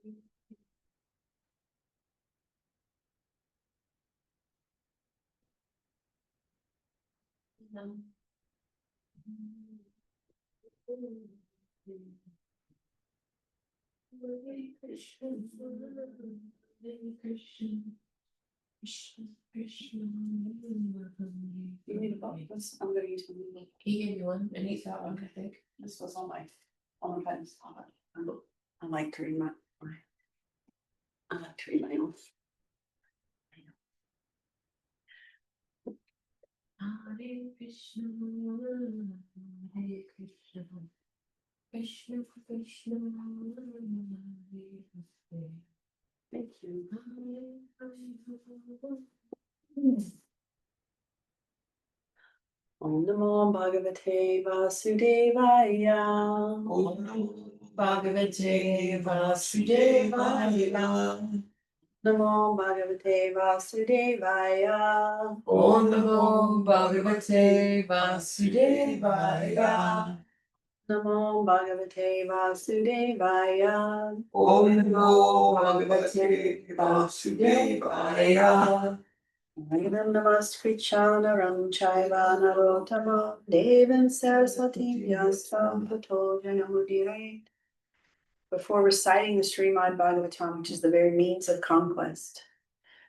Hare Krishna, Hare Krishna, Krishna Krishna, You need a book? I'm gonna use one. He gave you one, and he got one, I think. This was on my pens. I like to read I like to read my own. Hare Krishna, Hare Krishna, Krishna Krishna, Hare Hare. Thank you. Om Namo Bhagavate Vasudevaya. Om Namo Bhagavate Vasudevaya. Namo Bhagavate Vasudevaya. Om Namo Bhagavate Vasudevaya. Namo Bhagavate Vasudevaya. Om Namo Bhagavate Vasudevaya. Namo Namaskrichanaram Chaiva Narottama Devim Saraswati Vyasam Tato Janamudire. Before reciting the Srimad Bhagavatam, which is the very means of conquest,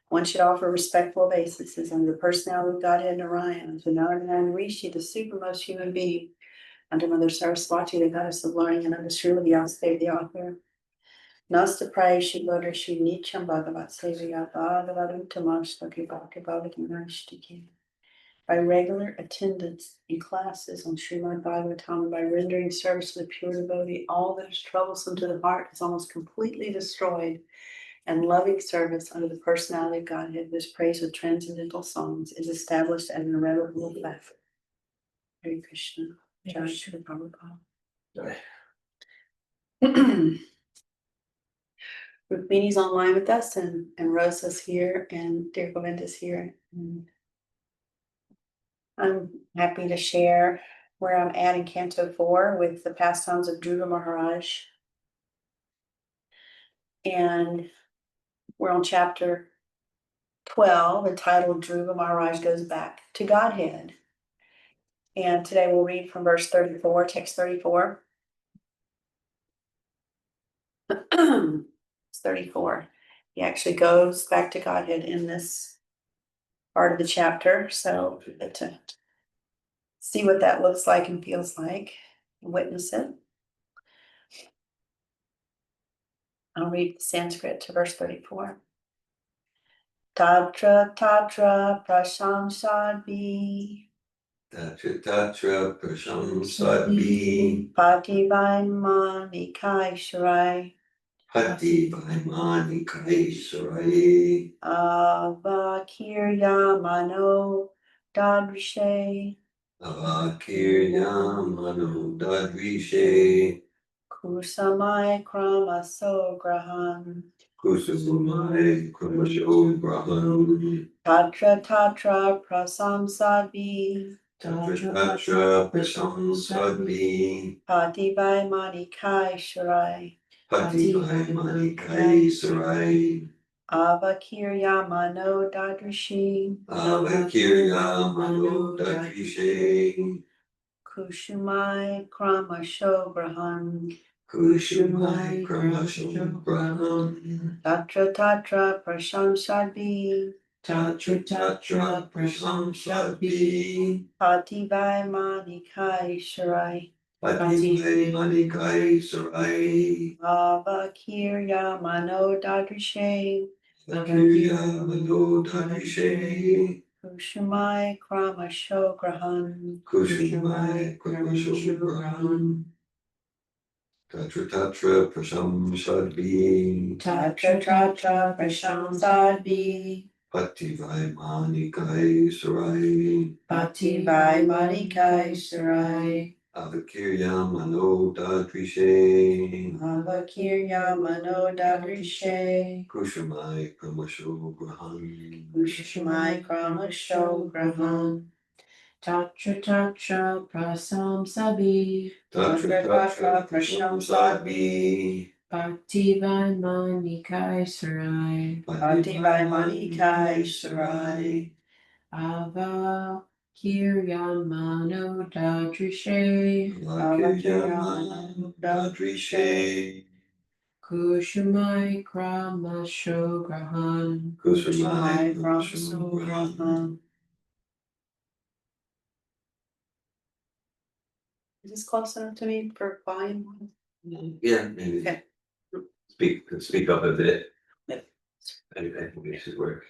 one should offer respectful obeisances unto the personality of Godhead Narayan, to Narayan Rishi, the supermost human being, unto Mother Saraswati, the goddess of learning, and unto Srila Vyasadeva, the author. Nasta Prayeshi Bodrishi Nicham Bhagavat Sevaya Bhagavatam Tamashtaki Bhakti Bhagavatam Nashtiki. By regular attendance in classes on Srimad Bhagavatam and by rendering service to the pure devotee, all that is troublesome to the heart is almost completely destroyed, and loving service under the personality of Godhead, who is praised with transcendental songs, is established as an irrevocable fact. Hare Krishna. Jai Shri Prabhupada. Rukmini's online with us, and Rosa's here, and dear Govinda's here. And I'm happy to share where I'm at in Canto 4 with the pastimes of Dhruva Maharaj. And we're on chapter 12, entitled Dhruva Maharaj Goes Back to Godhead. And today we'll read from verse 34, text 34. It's 34. He actually goes back to Godhead in this part of the chapter. So to see what that looks like and feels like, and witness it. I'll read the Sanskrit to verse 34. Tatra tatra prasamsadvi. Tatra prasamsadvi. Pativaimani kaisharai. Pativaimani kaisharai. Avakiryamano dadrishe. Avakiryamano dadvishe. Kusamai kramaso grahan. Kusumai kramasho brahman. Tatra tatra prasamsadvi. Tatra prasamsadvi. Pativaimani kaisharai. Pativaimani kaisharai. Avakiryamano dadrishi. Avakiryamano dadvishe. Kushumai kramasho grahan. Kushumai kramasho brahman. Tatra tatra prasamsadvi. Tatra prasamsadvi. Pativaimani kaisharai. Pativaimani kaisharai. Avakiryamano dadrishe. Avakiryamano dadvishe. Kushumai kramasho grahan. Kushumai kramasho brahman. Tatra prasamsadvi. Tatra tatra prasamsadvi. Pativaimani kaisharai. Pativaimani kaisharai. Avakiryamano dadvishe. Avakiryamano dadrishe. Kushumai kramasho grahan. Kushumai kramasho grahan. Tatra tatra prasamsadvi. Tatra prasamsadvi. Bhakti Vaimanikai Sarai. Bhakti Vaimanikai Sarai. Ava Kiryamano Dadrishe. Avakiryamano Dadrishe. Kushumai Kramasho Grahan. Kusumai Brahma. Is this close enough to me for volume? Yeah, maybe. Okay. Speak up a bit. Yeah. I think it should work.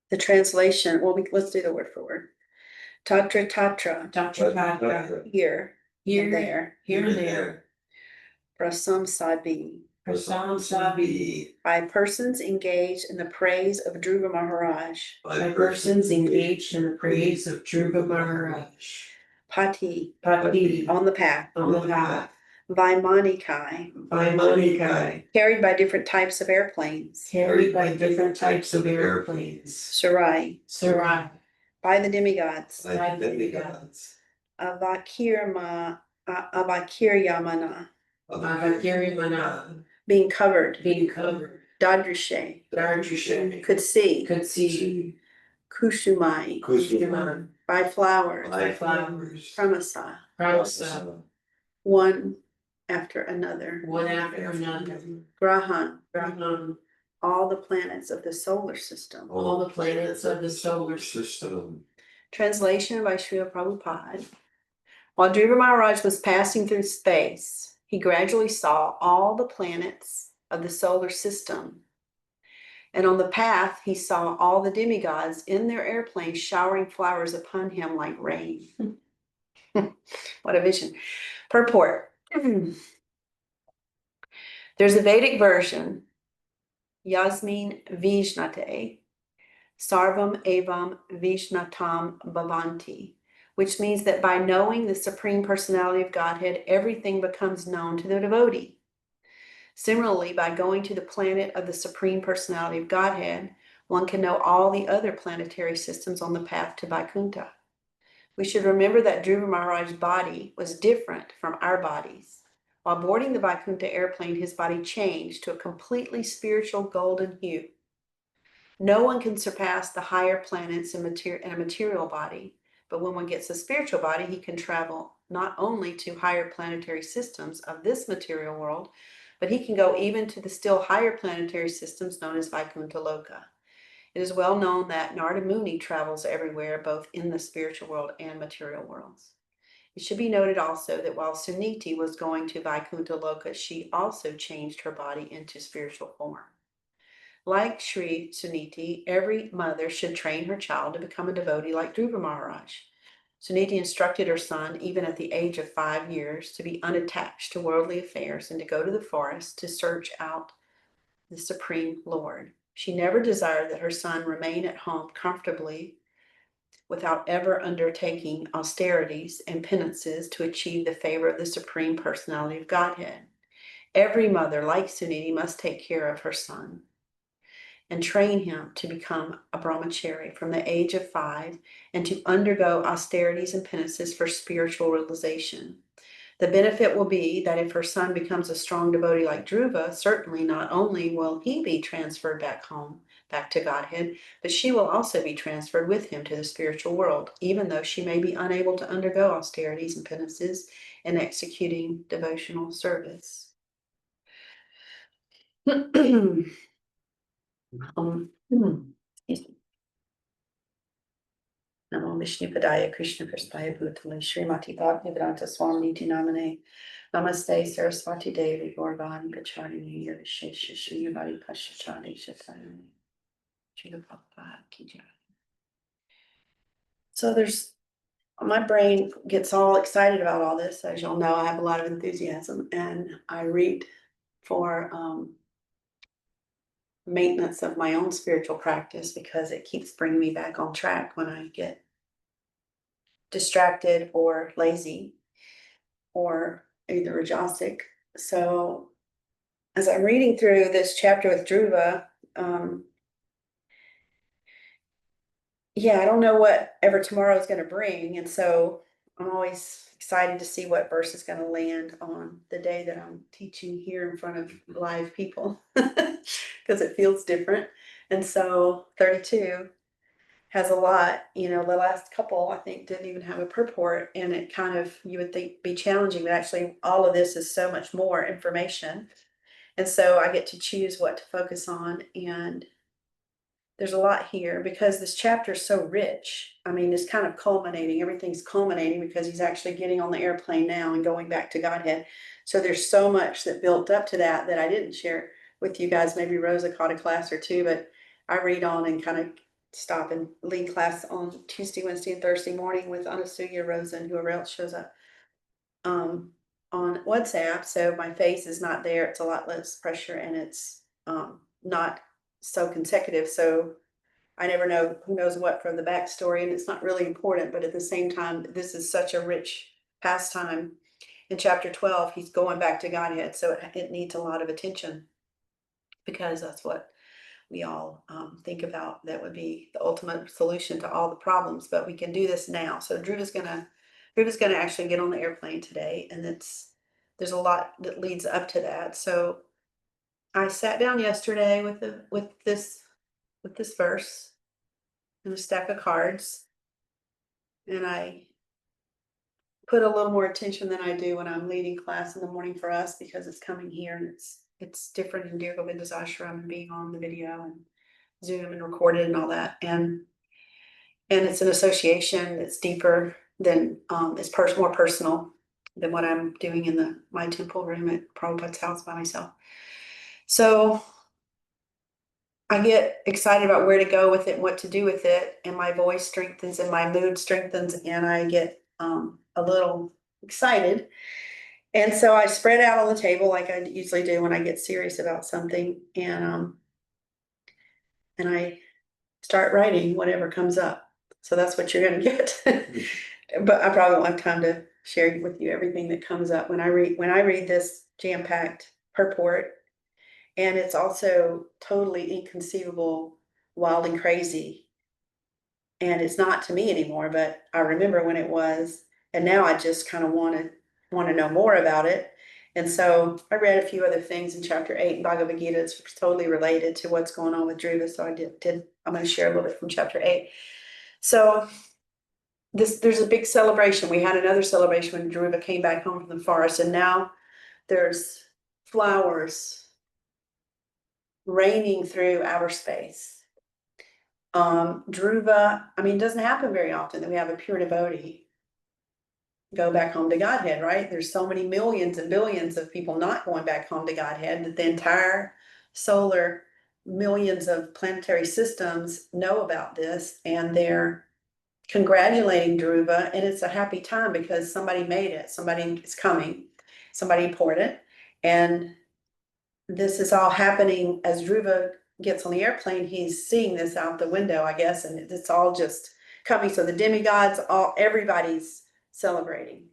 The translation, well, let's do the word for word. Tatra tatra, Tatra here, Here, and there, here and there. prasam sadbi, Prasam Sabi. by persons engaged in the praise of Dhruva Maharaj. By persons engaged in the praise of Dhruva Maharaj. Pati, Pati. on the path. On the path. Vaimanikai, Vaimanikai. carried by different types of airplanes. Carried by different types of airplanes. Sarai, Sarai. by the demigods. By the demigods. Avakiryamana, Avakirimana. being covered. Being covered. Dadrishe, Darjushe. could see. Could see. Kushumai, Kusuma. by flowers. By flowers. Pramasa, Pramasa. one after another. One after another. Grahan, Brahman. all the planets of the solar system. All the planets of the solar system. Translation by Srila Prabhupada. While Dhruva Maharaj was passing through space, he gradually saw all the planets of the solar system. And on the path, he saw all the demigods in their airplanes showering flowers upon him like rain. What a vision. Purport. There's a Vedic version, Yasmin Vishnate, Sarvam Evam Vishnatam Bhavanti, which means that by knowing the Supreme Personality of Godhead, everything becomes known to the devotee. Similarly, by going to the planet of the Supreme Personality of Godhead, one can know all the other planetary systems on the path to Vaikuntha. We should remember that Dhruva Maharaj's body was different from our bodies. While boarding the Vaikuntha airplane, his body changed to a completely spiritual golden hue. No one can surpass the higher planets in a material body, but when one gets a spiritual body, he can travel not only to higher planetary systems of this material world, but he can go even to the still higher planetary systems known as Vaikuntha Loka. It is well known that Narada Muni travels everywhere, both in the spiritual world and material worlds. It should be noted also that while Suniti was going to Vaikuntha Loka, she also changed her body into spiritual form. Like Sri Suniti, every mother should train her child to become a devotee like Dhruva Maharaj. Suniti instructed her son, even at the age of 5 years, to be unattached to worldly affairs and to go to the forest to search out the Supreme Lord. She never desired that her son remain at home comfortably without ever undertaking austerities and penances to achieve the favor of the Supreme Personality of Godhead. Every mother, like Suniti, must take care of her son and train him to become a brahmachari from the age of 5 and to undergo austerities and penances for spiritual realization. The benefit will be that if her son becomes a strong devotee like Dhruva, certainly not only will he be transferred back home, back to Godhead, but she will also be transferred with him to the spiritual world, even though she may be unable to undergo austerities and penances in executing devotional service. Excuse me. Namo Vishnu Padaya Krishna Prasthaya Bhutale Srimati Bhaktivedanta Swami Namane Namaste Saraswati Devi Gaurvani Pacharini Yavishesha Shriyavadi Pashachani Shatani Srila Prabhupada Ki Jai. So my brain gets all excited about all this. As y'all know, I have a lot of enthusiasm and I read for maintenance of my own spiritual practice because it keeps bringing me back on track when I get distracted or lazy or either rajasic. So as I'm reading through this chapter with Dhruva, I don't know what ever tomorrow is going to bring. And so I'm always excited to see what verse is going to land on the day that I'm teaching here in front of live people because it feels different. And so 32 has a lot, you know, the last couple I think didn't even have a purport, and it kind of, you would think, be challenging, but actually all of this is so much more information. And so I get to choose what to focus on, and there's a lot here because this chapter is so rich. I mean, it's kind of culminating. Everything's culminating because he's actually getting on the airplane now and going back to Godhead. So there's so much that built up to that that I didn't share with you guys. Maybe Rosa caught a class or two, but I read on and kind of stop and lead class on Tuesday, Wednesday, and Thursday morning with Anasuya, Rosa, and whoever else shows up on WhatsApp. So my face is not there. It's a lot less pressure, and it's not so consecutive. So I never know who knows what from the backstory, and it's not really important, but at the same time, this is such a rich pastime. In chapter 12, he's going back to Godhead, so it needs a lot of attention because that's what we all think about. That would be the ultimate solution to all the problems, but we can do this now. So Dhruva's gonna actually get on the airplane today, and there's a lot that leads up to that. So I sat down yesterday with this verse and a stack of cards, and I put a little more attention than I do when I'm leading class in the morning for us, because it's coming here and it's different in Dear Govinda's ashram and being on the video and Zoom and recorded and all that. And it's an association that's deeper than it's more personal than what I'm doing in my temple room at Prabhupada's house by myself. So I get excited about where to go with it and what to do with it, and my voice strengthens and my mood strengthens, and I get a little excited. And so I spread out on the table like I usually do when I get serious about something, and I start writing whatever comes up. So that's what you're gonna get. But I probably won't have time to share with you everything that comes up when I read this jam-packed purport. And it's also totally inconceivable, wild and crazy. And it's not to me anymore, but I remember when it was, and now I just kind of want to know more about it. And so I read a few other things in chapter 8 in Bhagavad Gita. It's totally related to what's going on with Dhruva. So I'm going to share a little bit from chapter 8. So there's a big celebration. We had another celebration when Dhruva came back home from the forest, and now there's flowers raining through outer space. Dhruva, I mean, it doesn't happen very often that we have a pure devotee go back home to Godhead, right? There's so many millions and billions of people not going back home to Godhead that the entire solar millions of planetary systems know about this, and they're congratulating Dhruva, and it's a happy time because somebody made it, somebody is coming, somebody important, and this is all happening as Dhruva gets on the airplane. He's seeing this out the window, I guess, and it's all just coming. So the demigods, everybody's celebrating.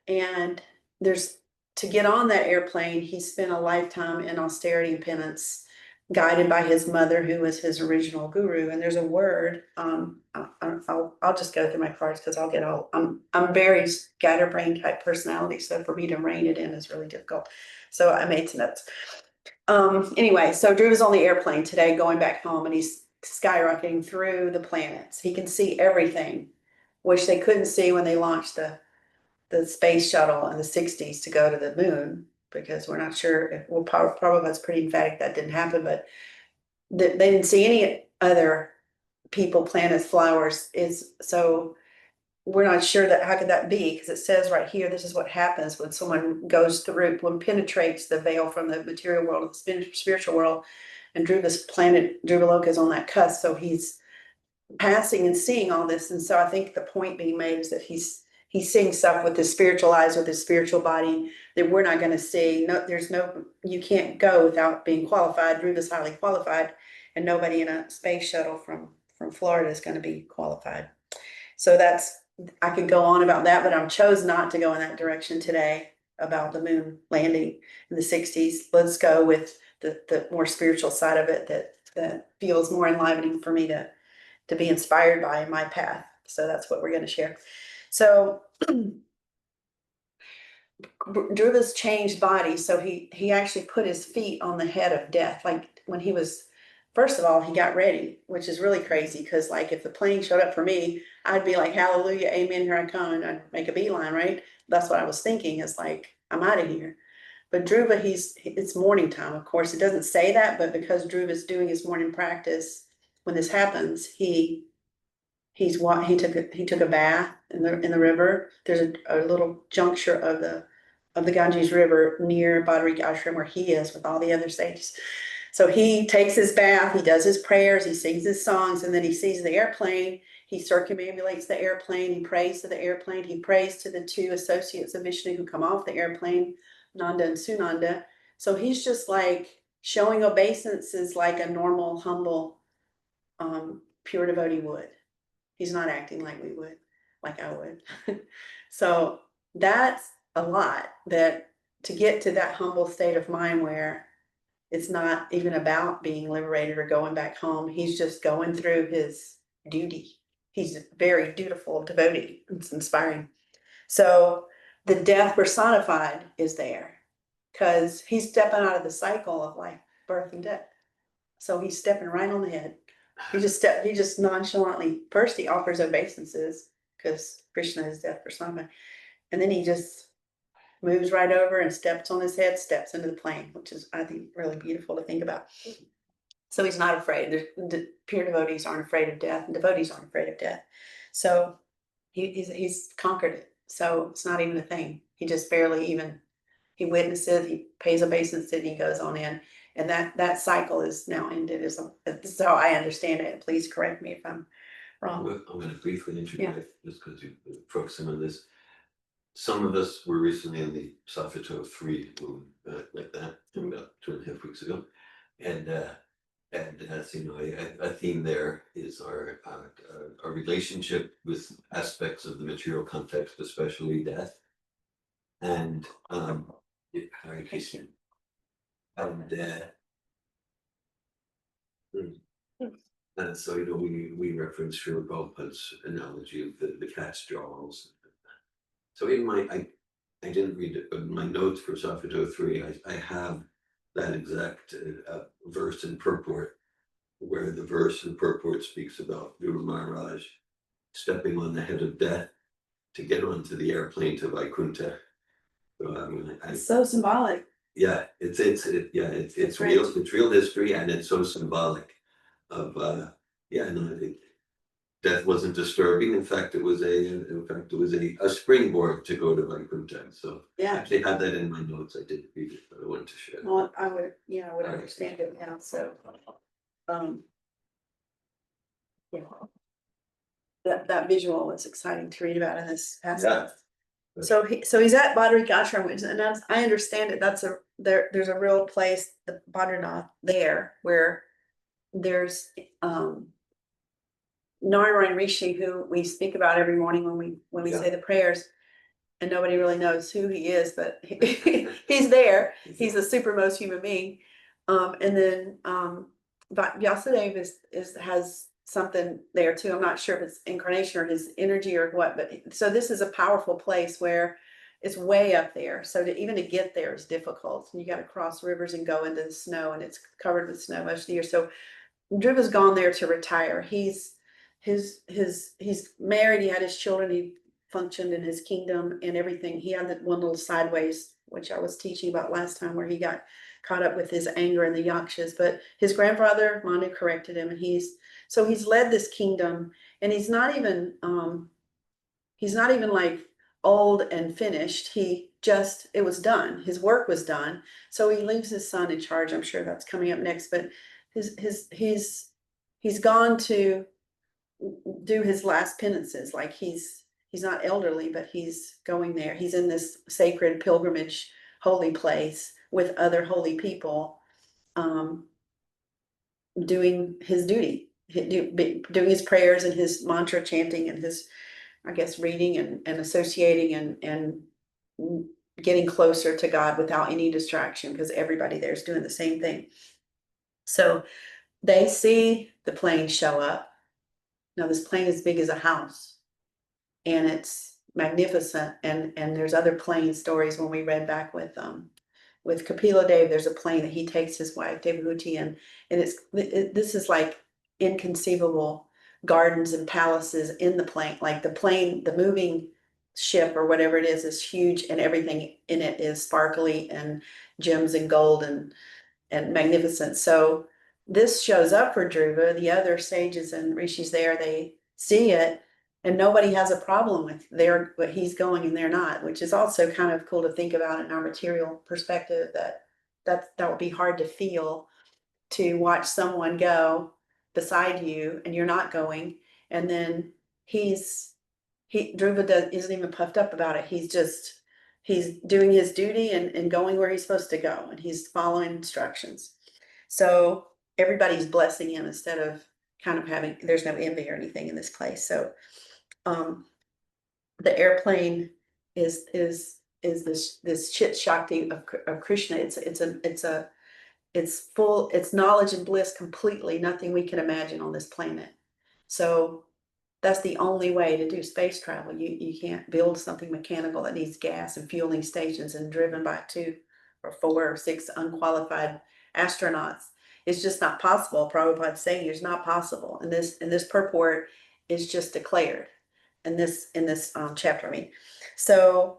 And to get on that airplane, he spent a lifetime in austerity and penance, guided by his mother, who was his original guru. And there's a word, I'll just go through my cards because I'll get all, I'm very scatterbrain type personality. So for me to rein it in is really difficult. So I made some notes. Anyway, so Dhruva's on the airplane today going back home, and he's skyrocketing through the planets. He can see everything, which they couldn't see when they launched the space shuttle in the 60s to go to the moon, because we're not sure if, well, probably that's pretty emphatic that didn't happen, but they didn't see any other people, planets, flowers. So we're not sure that how could that be, because it says right here, this is what happens when someone goes through, when penetrates the veil from the material world to the spiritual world. And Dhruva's planet, Dhruvaloka, is on that cusp, so he's passing and seeing all this. And so I think the point being made is that he's seeing stuff with his spiritual eyes, with his spiritual body, that we're not going to see. You can't go without being qualified. Dhruva's highly qualified, and nobody in a space shuttle from Florida is going to be qualified. So I could go on about that, but I chose not to go in that direction today about the moon landing in the 60s. Let's go with the more spiritual side of it that feels more enlivening for me to be inspired by in my path. So that's what we're going to share. So Dhruva's changed body, so he actually put his feet on the head of death. Like when he was, first of all, he got ready, which is really crazy because like if the plane showed up for me, I'd be like, hallelujah, amen, here I come, and I'd make a beeline, right? That's what I was thinking, is like, I'm out of here. But Dhruva, it's morning time, of course. It doesn't say that, but because Dhruva's doing his morning practice, when this happens, he took a bath in the river. There's a little juncture of the Ganges River near Badarik Ashram where he is with all the other sages. So he takes his bath, he does his prayers, he sings his songs, and then he sees the airplane. He circumambulates the airplane, he prays to the airplane, he prays to the two associates of Vishnu who come off the airplane, Nanda and Sunanda. So he's just like showing obeisances like a normal, humble, pure devotee would. He's not acting like we would, like I would. So that's a lot, that to get to that humble state of mind where it's not even about being liberated or going back home. He's just going through his duty. He's a very dutiful devotee. It's inspiring. So the death personified is there because he's stepping out of the cycle of life, birth and death. So he's stepping right on the head. He just nonchalantly, first he offers obeisances because Krishna is death personified. And then he just moves right over and steps on his head, steps into the plane, which is, I think, really beautiful to think about. So he's not afraid. The pure devotees aren't afraid of death, and devotees aren't afraid of death. So he's conquered it. So it's not even a thing. He just barely even, he witnesses, he pays obeisance, and he goes on in. And that cycle is now ended. This is how I understand it. Please correct me if I'm wrong. I'm gonna briefly interject, just because you broke some of this. Some of us were recently in the Safito 3 room, like that, about 2.5 weeks ago. And as you know, a theme there is our relationship with aspects of the material context, especially death. And Hare Krishna. And so, you know, we reference Srila Prabhupada's analogy of the cat's jaws. So in I didn't read it, but in my notes for Safito 3, I have that exact verse and purport, where the verse and purport speaks about Guru Maharaj stepping on the head of death to get onto the airplane to Vaikuntha. So I mean, It's so symbolic. yeah, it's great. it's real history, and it's so symbolic of yeah, no, I think death wasn't disturbing. In fact, it was a springboard to go to Vaikuntha. So I Yeah. actually had that in my notes. I didn't read it, but I wanted to share that. Well, I would Right. understand it now. So, yeah. That visual was exciting to read about in this passage. Yeah. So he's at Badarik Ashram, and I understand it. There's a real place, the Badrinath, there where there's Narayan Rishi, who we speak about every morning when we Yeah. say the prayers, and nobody really knows who he is, but he's there. He's the supermost human being. And then Vyasadeva has something there too. I'm not sure if it's incarnation or his energy or what, but so this is a powerful place where it's way up there. So even to get there is difficult. You got to cross rivers and go into the snow, and it's covered with snow most of the year. So Dhruva's gone there to retire. He's married, he had his children, he functioned in his kingdom and everything. He had that one little sideways, which I was teaching about last time, where he got caught up with his anger and the yakshas. But his grandfather Manu corrected him, and he's led this kingdom, and he's not even like old and finished. It was done. His work was done. So he leaves his son in charge. I'm sure that's coming up next, but he's gone to do his last penances. Like he's not elderly, but he's going there. He's in this sacred pilgrimage, holy place with other holy people, doing his duty, doing his prayers and his mantra chanting and his, I guess, reading and associating and getting closer to God without any distraction, because everybody there is doing the same thing. So they see the plane show up. Now this plane is big as a house, and it's magnificent, and there's other plane stories when we read back with Kapila Dev, there's a plane that he takes his wife, Devahuti, and this is like inconceivable gardens and palaces in the plane, like the moving ship or whatever it is huge, and everything in it is sparkly and gems and gold and magnificent. So this shows up for Dhruva. The other sages and rishis there, they see it, and nobody has a problem with but he's going and they're not, which is also kind of cool to think about in our material perspective, that would be hard to feel, to watch someone go beside you and you're not going, and then Dhruva isn't even puffed up about it. He's doing his duty and going where he's supposed to go, and he's following instructions. So everybody's blessing him instead of kind of there's no envy or anything in this place. So the airplane is this chit shakti of Krishna. It's knowledge and bliss completely, nothing we can imagine on this planet. So that's the only way to do space travel. You can't build something mechanical that needs gas and fueling stations and driven by 2 or 4 or 6 unqualified astronauts. It's just not possible. Prabhupada's saying it's not possible. And this purport is just declared in this chapter. I mean, so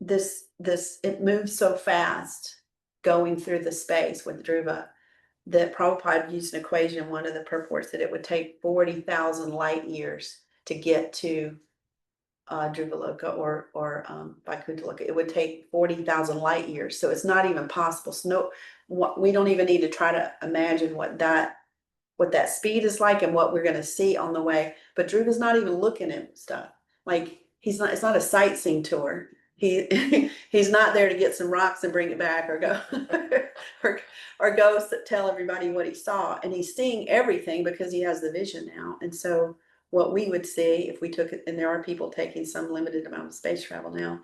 it moves so fast going through the space with Dhruva that Prabhupada used an equation in one of the purports that it would take 40,000 light years to get to Dhruvaloka or Vaikuntha. It would take 40,000 light years. So it's not even possible. So we don't even need to try to imagine what that speed is like and what we're going to see on the way. But Dhruva's not even looking at stuff. Like it's not a sightseeing tour. He's not there to get some rocks and bring it back or go or go tell everybody what he saw. And he's seeing everything because he has the vision now. And so what we would see if we took it, and there are people taking some limited amount of space travel now,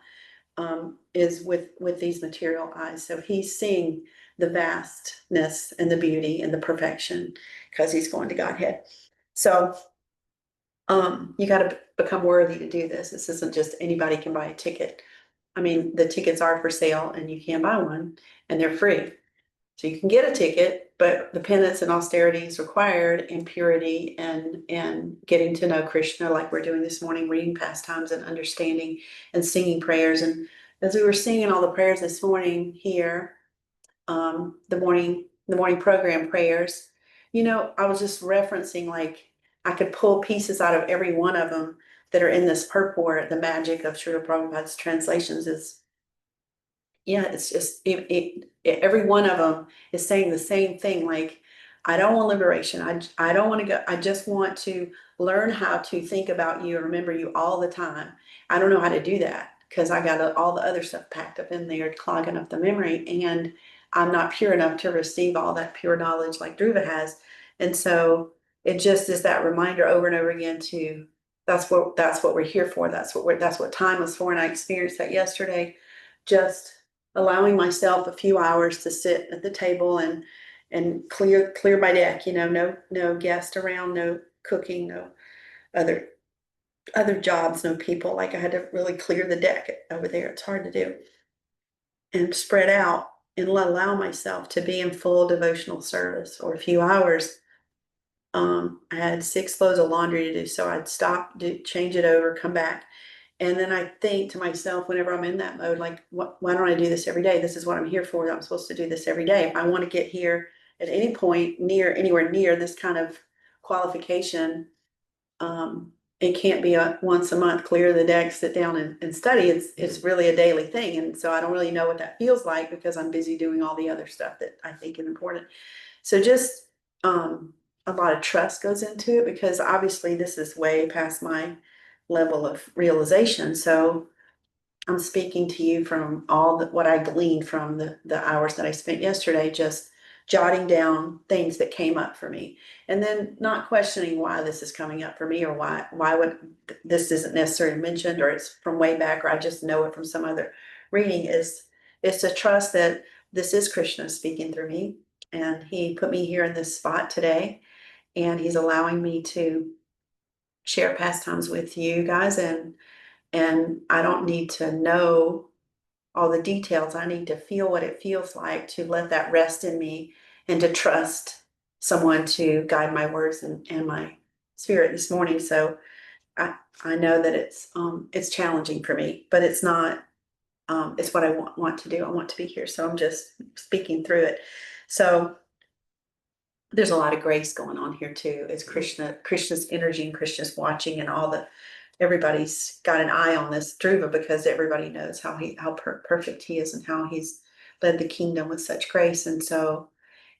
is with these material eyes. So he's seeing the vastness and the beauty and the perfection because he's going to Godhead. So you got to become worthy to do this. This isn't just anybody can buy a ticket. I mean, the tickets are for sale and you can buy one and they're free. So you can get a ticket, but the penance and austerity is required, and purity and getting to know Krishna like we're doing this morning, reading pastimes and understanding and singing prayers. And as we were singing all the prayers this morning here, the morning program prayers, I was just referencing, like, I could pull pieces out of every one of them that are in this purport. The magic of Srila Prabhupada's translations is, it's just every one of them is saying the same thing. Like, I don't want liberation. I don't want to go. I just want to learn how to think about you and remember you all the time. I don't know how to do that because I got all the other stuff packed up in there, clogging up the memory, and I'm not pure enough to receive all that pure knowledge like Dhruva has. And so it just is that reminder over and over again to that's what we're here for. That's what time was for. And I experienced that yesterday, just allowing myself a few hours to sit at the table and clear my deck, no guest around, no cooking, no other jobs, no people. Like, I had to really clear the deck over there. It's hard to do. And spread out and allow myself to be in full devotional service. Or a few hours. I had 6 loads of laundry to do, so I'd stop, change it over, come back. And then I think to myself, whenever I'm in that mode, like, why don't I do this every day? This is what I'm here for. I'm supposed to do this every day. If I want to get here at any point anywhere near this kind of qualification, it can't be once a month, clear the deck, sit down and study. It's really a daily thing. And so I don't really know what that feels like because I'm busy doing all the other stuff that I think is important. So just a lot of trust goes into it, because obviously this is way past my level of realization. So I'm speaking to you from what I gleaned from the hours that I spent yesterday, just jotting down things that came up for me, and then not questioning why this is coming up for me, or why would this isn't necessarily mentioned, or it's from way back, or I just know it from some other reading. Is to trust that this is Krishna speaking through me, and he put me here in this spot today, and he's allowing me to share pastimes with you guys, and And I don't need to know all the details. I need to feel what it feels like to let that rest in me and to trust someone to guide my words and my spirit this morning. So I know that it's challenging for me, but it's not, it's what I want to do. I want to be here. So I'm just speaking through it. So there's a lot of grace going on here too. It's Krishna's energy and Krishna's watching and everybody's got an eye on this Dhruva because everybody knows how perfect he is and how he's led the kingdom with such grace. And so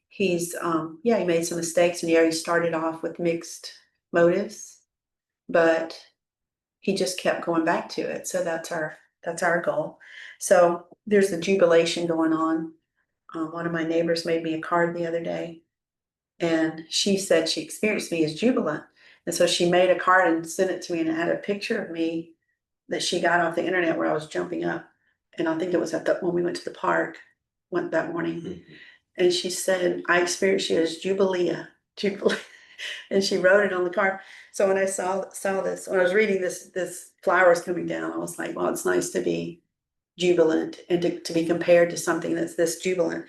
he's, he made some mistakes and he started off with mixed motives, but he just kept going back to it. So that's our goal. So there's the jubilation going on. One of my neighbors made me a card the other day, and she said she experienced me as jubilant. And so she made a card and sent it to me, and it had a picture of me that she got off the internet where I was jumping up. And I think it was when we went to the park that morning. And she said, I experienced you as Jubilee. And she wrote it on the card. So when I saw this, when I was reading this flowers coming down, I was like, well, it's nice to be jubilant and to be compared to something that's this jubilant.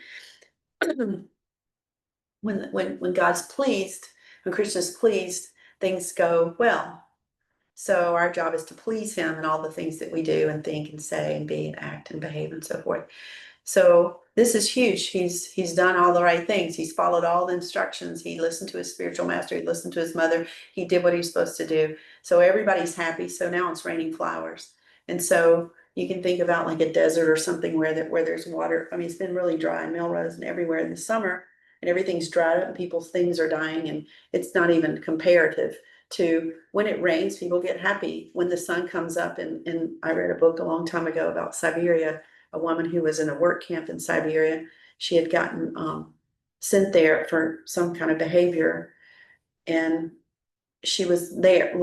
When God's pleased, when Krishna's pleased, things go well. So our job is to please him in all the things that we do and think and say and be and act and behave and so forth. So this is huge. He's done all the right things. He's followed all the instructions. He listened to his spiritual master. He listened to his mother. He did what he was supposed to do. So everybody's happy. So now it's raining flowers. And so you can think about like a desert or something where there's water. I mean, it's been really dry in Melrose and everywhere in the summer, and everything's dried up and people's things are dying, and it's not even comparative to when it rains. People get happy when the sun comes up. And I read a book a long time ago about Siberia, a woman who was in a work camp in Siberia. She had gotten sent there for some kind of behavior, and she was there,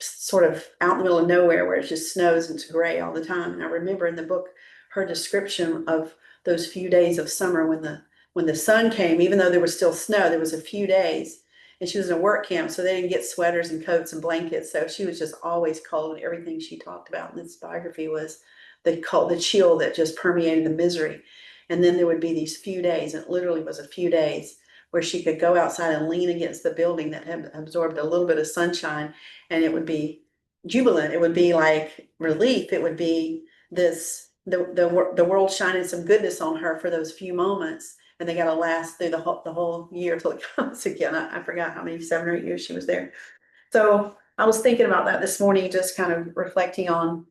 sort of out in the middle of nowhere where it just snows and it's gray all the time. And I remember in the book her description of those few days of summer when the sun came, even though there was still snow, there was a few days. And she was in a work camp, so they didn't get sweaters and coats and blankets. So she was just always cold. And everything she talked about in this biography was the cold, the chill that just permeated the misery. And then there would be these few days, and it literally was a few days, where she could go outside and lean against the building that had absorbed a little bit of sunshine, and it would be jubilant. It would be like relief. It would be the world shining some goodness on her for those few moments, and they got to last through the whole year till it comes again. I forgot how many, 7 or 8 years she was there. So I was thinking about that this morning, just kind of reflecting on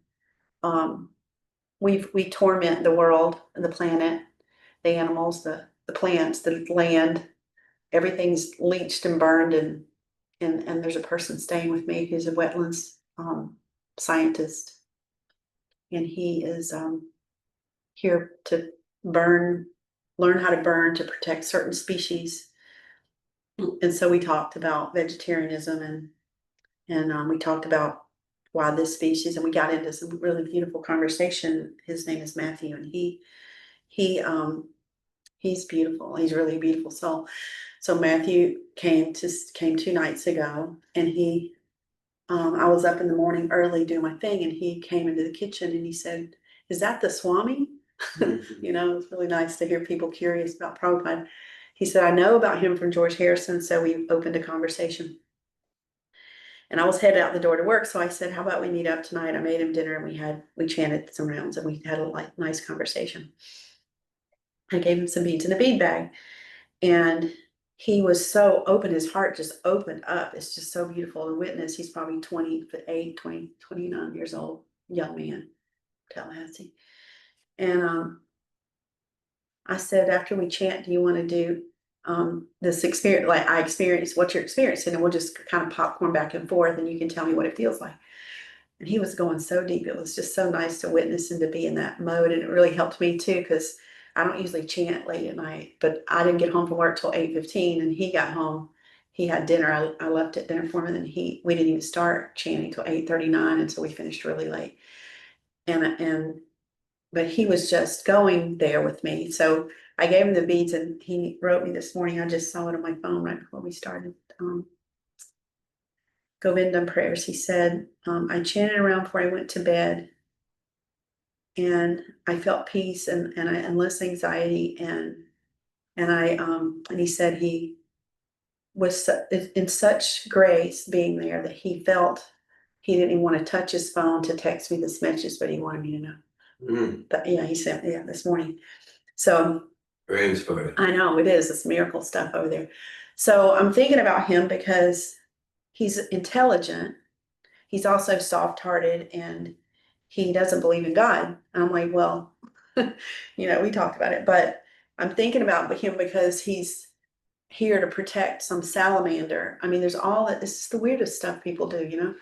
we torment the world and the planet, the animals, the plants, the land. Everything's leached and burned, and there's a person staying with me who's a wetlands scientist, and he is here to learn how to burn to protect certain species. And so we talked about vegetarianism, and we talked about why this species, and we got into some really beautiful conversation. His name is Matthew, and he's beautiful. He's really a beautiful soul. So Matthew came 2 nights ago, and I was up in the morning early doing my thing, and he came into the kitchen and he said, "Is that the Swami?" You know, it's really nice to hear people curious about Prabhupada. He said, "I know about him from George Harrison," so we opened a conversation. And I was headed out the door to work, so I said, "How about we meet up tonight?" I made him dinner, and we chanted some rounds, and we had a nice conversation. I gave him some beads in a bead bag, and he was so open. His heart just opened up. It's just so beautiful to witness. He's probably 29 years old, young man, Tallahassee. And I said, after we chant, do you want to do this experience, like I experienced, what you're experiencing, and we'll just kind of popcorn back and forth, and you can tell me what it feels like. And he was going so deep. It was just so nice to witness and to be in that mode. And it really helped me too, because I don't usually chant late at night, but I didn't get home from work till 8:15, and he got home. He had dinner. I left at dinner for him, and we didn't even start chanting till 8:39, and so we finished really late. But he was just going there with me. So I gave him the beads, and he wrote me this morning. I just saw it on my phone right before we started. Govindam prayers. He said, I chanted around before I went to bed. And I felt peace and less anxiety and he said he was in such grace being there that he felt he didn't even want to touch his phone to text me this message, but he wanted me to know. But yeah, he said, yeah, this morning. So Very inspiring. I know it is. It's miracle stuff over there. So I'm thinking about him because he's intelligent. He's also soft-hearted and he doesn't believe in God. I'm like, well, we talked about it, but I'm thinking about him because he's here to protect some salamander. I mean, there's all that. This is the weirdest stuff people do.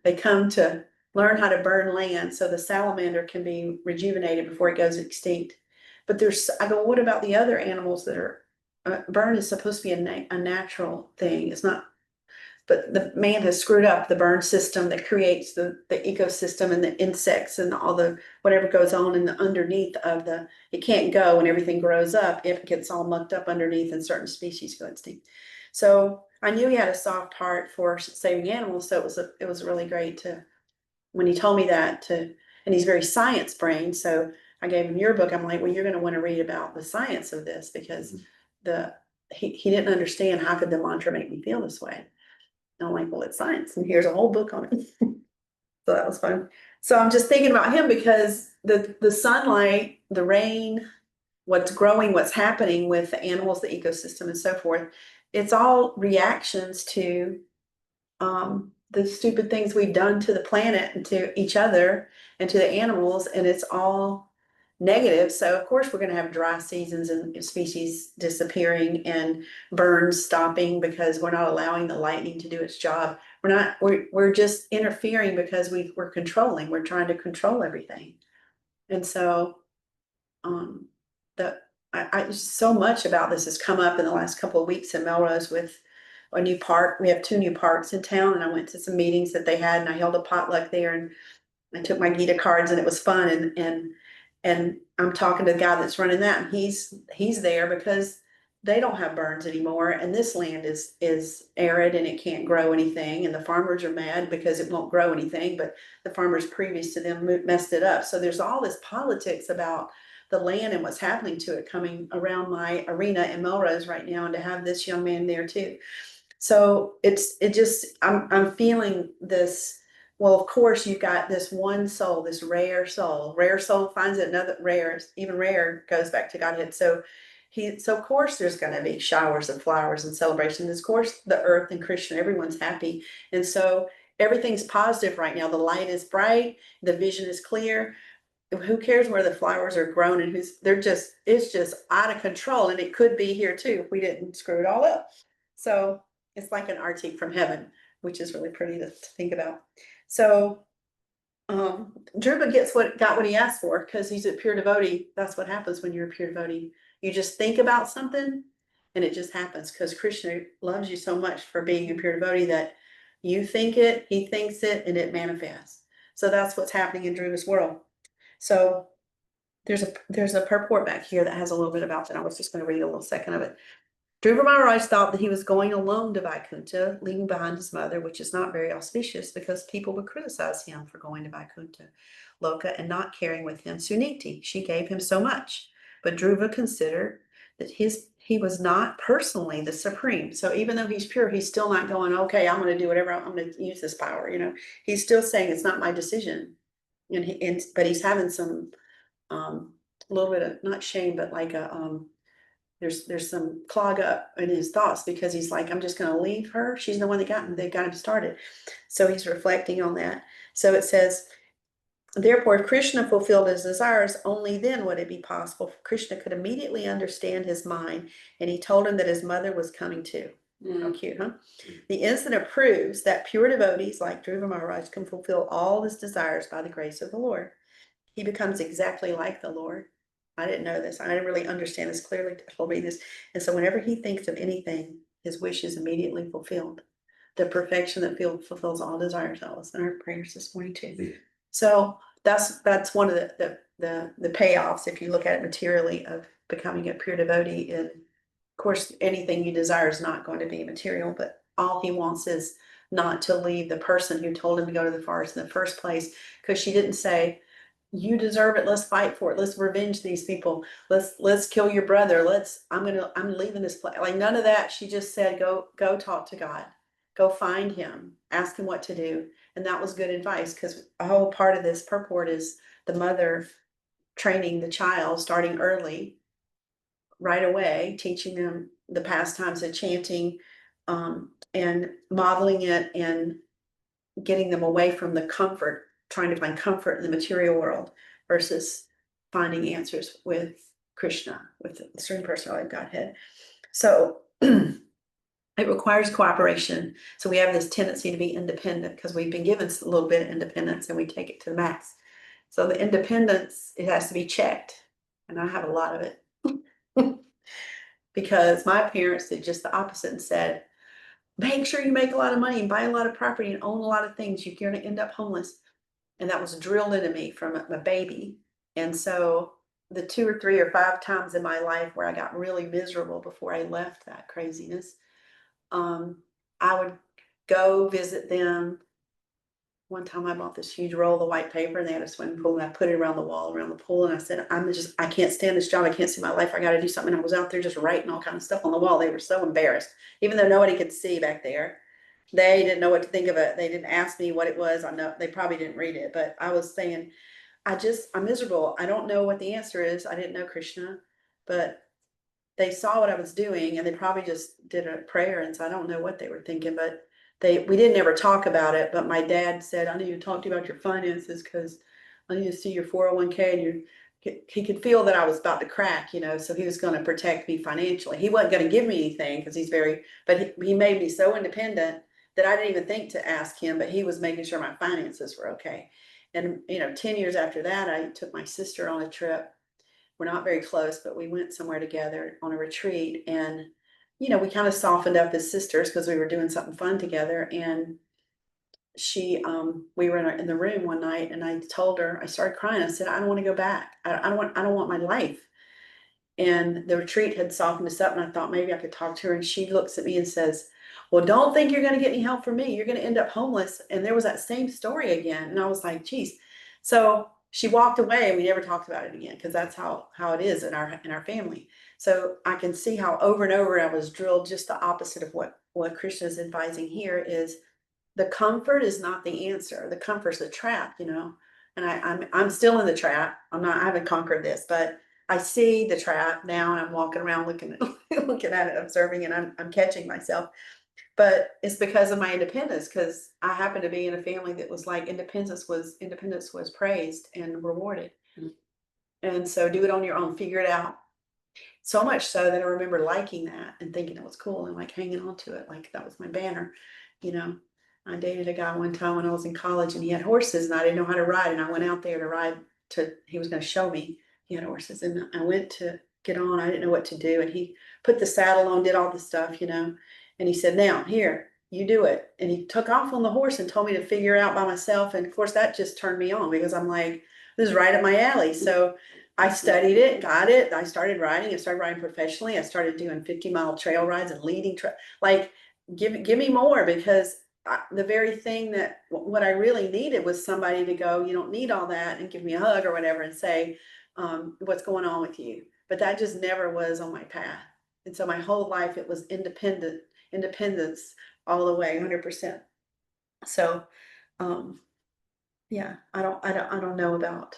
They come to learn how to burn land so the salamander can be rejuvenated before it goes extinct. But I go, what about the other animals that are, burn is supposed to be a natural thing. It's not, but the man has screwed up the burn system that creates the ecosystem and the insects and all the whatever goes on in the underneath of it can't go and everything grows up. It gets all mucked up underneath and certain species go extinct. So I knew he had a soft heart for saving animals. So it was really great when he told me that and he's very science brain. So I gave him your book. I'm like, well, you're going to want to read about the science of this because he didn't understand how could the mantra make me feel this way. And I'm like, well, it's science, and here's a whole book on it. So that was fun. So I'm just thinking about him because the sunlight, the rain, what's growing, what's happening with the animals, the ecosystem, and so forth, it's all reactions to the stupid things we've done to the planet and to each other and to the animals, and it's all negative. So of course we're going to have dry seasons and species disappearing and burns stopping because we're not allowing the lightning to do its job. We're just interfering because we're controlling. We're trying to control everything. And so so much about this has come up in the last couple of weeks in Melrose with a new park. We have 2 new parks in town, and I went to some meetings that they had, and I held a potluck there, and I took my Gita cards, and it was fun. And I'm talking to the guy that's running that, and he's there because they don't have burns anymore, and this land is arid and it can't grow anything, and the farmers are mad because it won't grow anything, but the farmers previous to them messed it up. So there's all this politics about the land and what's happening to it coming around my arena in Melrose right now, and to have this young man there too. So I'm feeling this. Well, of course, you've got this one soul, this rare soul. Rare soul finds another rare, even rare goes back to Godhead. So of course there's going to be showers of flowers and celebrations. Of course, the earth and Krishna, everyone's happy. And so everything's positive right now. The light is bright, the vision is clear. Who cares where the flowers are grown and it's just out of control. And it could be here too if we didn't screw it all up. So it's like an artique from heaven, which is really pretty to think about. So Dhruva got what he asked for because he's a pure devotee. That's what happens when you're a pure devotee. You just think about something and it just happens because Krishna loves you so much for being a pure devotee that you think it, he thinks it, and it manifests. So that's what's happening in Dhruva's world. So there's a purport back here that has a little bit about that. I was just going to read a little second of it. Dhruva Maharaj thought that he was going alone to Vaikuntha, leaving behind his mother, which is not very auspicious because people would criticize him for going to Vaikuntha Loka and not carrying with him Suniti. She gave him so much. But Dhruva considered that he was not personally the supreme. So even though he's pure, he's still not going, okay, I'm going to do whatever, I'm going to use this power. He's still saying it's not my decision. But he's having some a little bit of not shame, but like there's some clog up in his thoughts because he's like, I'm just going to leave her. She's the one that got him started. So he's reflecting on that. So it says, therefore, if Krishna fulfilled his desires, only then would it be possible. Krishna could immediately understand his mind, and he told him that his mother was coming too. How cute, huh? The incident proves that pure devotees like Dhruva Maharaj can fulfill all his desires by the grace of the Lord. He becomes exactly like the Lord. I didn't know this. I didn't really understand this clearly. He'll read this. And so whenever he thinks of anything, his wish is immediately fulfilled. The perfection that fulfills all desires. That was in our prayers this morning too. Yeah. So that's one of the payoffs, if you look at it materially, of becoming a pure devotee. And of course, anything you desire is not going to be material, but all he wants is not to leave the person who told him to go to the forest in the first place, because she didn't say, you deserve it, let's fight for it, let's revenge these people, let's kill your brother, I'm leaving this place. Like none of that. She just said, go talk to God, go find him, ask him what to do. And that was good advice, because a whole part of this purport is the mother training the child, starting early, right away, teaching them the pastimes of chanting, and modeling it, and getting them away from the comfort, trying to find comfort in the material world versus finding answers with Krishna, with the Supreme Personality of Godhead. So it requires cooperation. So we have this tendency to be independent because we've been given a little bit of independence and we take it to the max. So the independence, it has to be checked. And I have a lot of it. Because my parents did just the opposite and said, make sure you make a lot of money and buy a lot of property and own a lot of things. You're going to end up homeless. And that was drilled into me from a baby. And so the 2 or 3 or 5 times in my life where I got really miserable before I left that craziness, I would go visit them. One time I bought this huge roll of white paper and they had a swimming pool, and I put it around the wall around the pool, and I said, I can't stand this job. I can't see my life. I got to do something. And I was out there just writing all kind of stuff on the wall. They were so embarrassed, even though nobody could see back there. They didn't know what to think of it. They didn't ask me what it was. I know they probably didn't read it, but I was saying, I'm miserable. I don't know what the answer is. I didn't know Krishna, but they saw what I was doing and they probably just did a prayer. And so I don't know what they were thinking, but we didn't ever talk about it. But my dad said, I need to talk to you about your finances because I need to see your 401k, and he could feel that I was about to crack, so he was going to protect me financially. He wasn't going to give me anything because but he made me so independent that I didn't even think to ask him, but he was making sure my finances were okay. And, 10 years after that, I took my sister on a trip. We're not very close, but we went somewhere together on a retreat, and, we kind of softened up as sisters because we were doing something fun together. And we were in the room one night and I told her, I started crying. I said, I don't want to go back. I don't want my life. And the retreat had softened us up, and I thought maybe I could talk to her. And she looks at me and says, well, don't think you're going to get any help from me. You're going to end up homeless. And there was that same story again. And I was like, geez. So she walked away and we never talked about it again, because that's how it is in our family. So I can see how over and over I was drilled just the opposite of what Krishna is advising here is the comfort is not the answer. The comfort's a trap, and I'm still in the trap. I haven't conquered this, but I see the trap now, and I'm walking around looking at it, observing, and I'm catching myself. But it's because of my independence, because I happen to be in a family that was like independence was praised and rewarded. Mm. And so do it on your own, figure it out. So much so that I remember liking that and thinking it was cool and like hanging on to it like that was my banner, you know. I dated a guy one time when I was in college, and he had horses and I didn't know how to ride, and I went out there to ride he was going to show me. He had horses, and I went to get on. I didn't know what to do, and he put the saddle on, did all the stuff, and he said, now here, you do it. And he took off on the horse and told me to figure it out by myself. And of course that just turned me on, because I'm like, this is right up my alley. So I studied it, got it. I started riding professionally. I started doing 50-mile trail rides and leading like give me more, because the very thing that what I really needed was somebody to go, you don't need all that, and give me a hug or whatever and say, what's going on with you? But that just never was on my path. And so my whole life it was independence all the way, 100%. So, yeah, I don't know about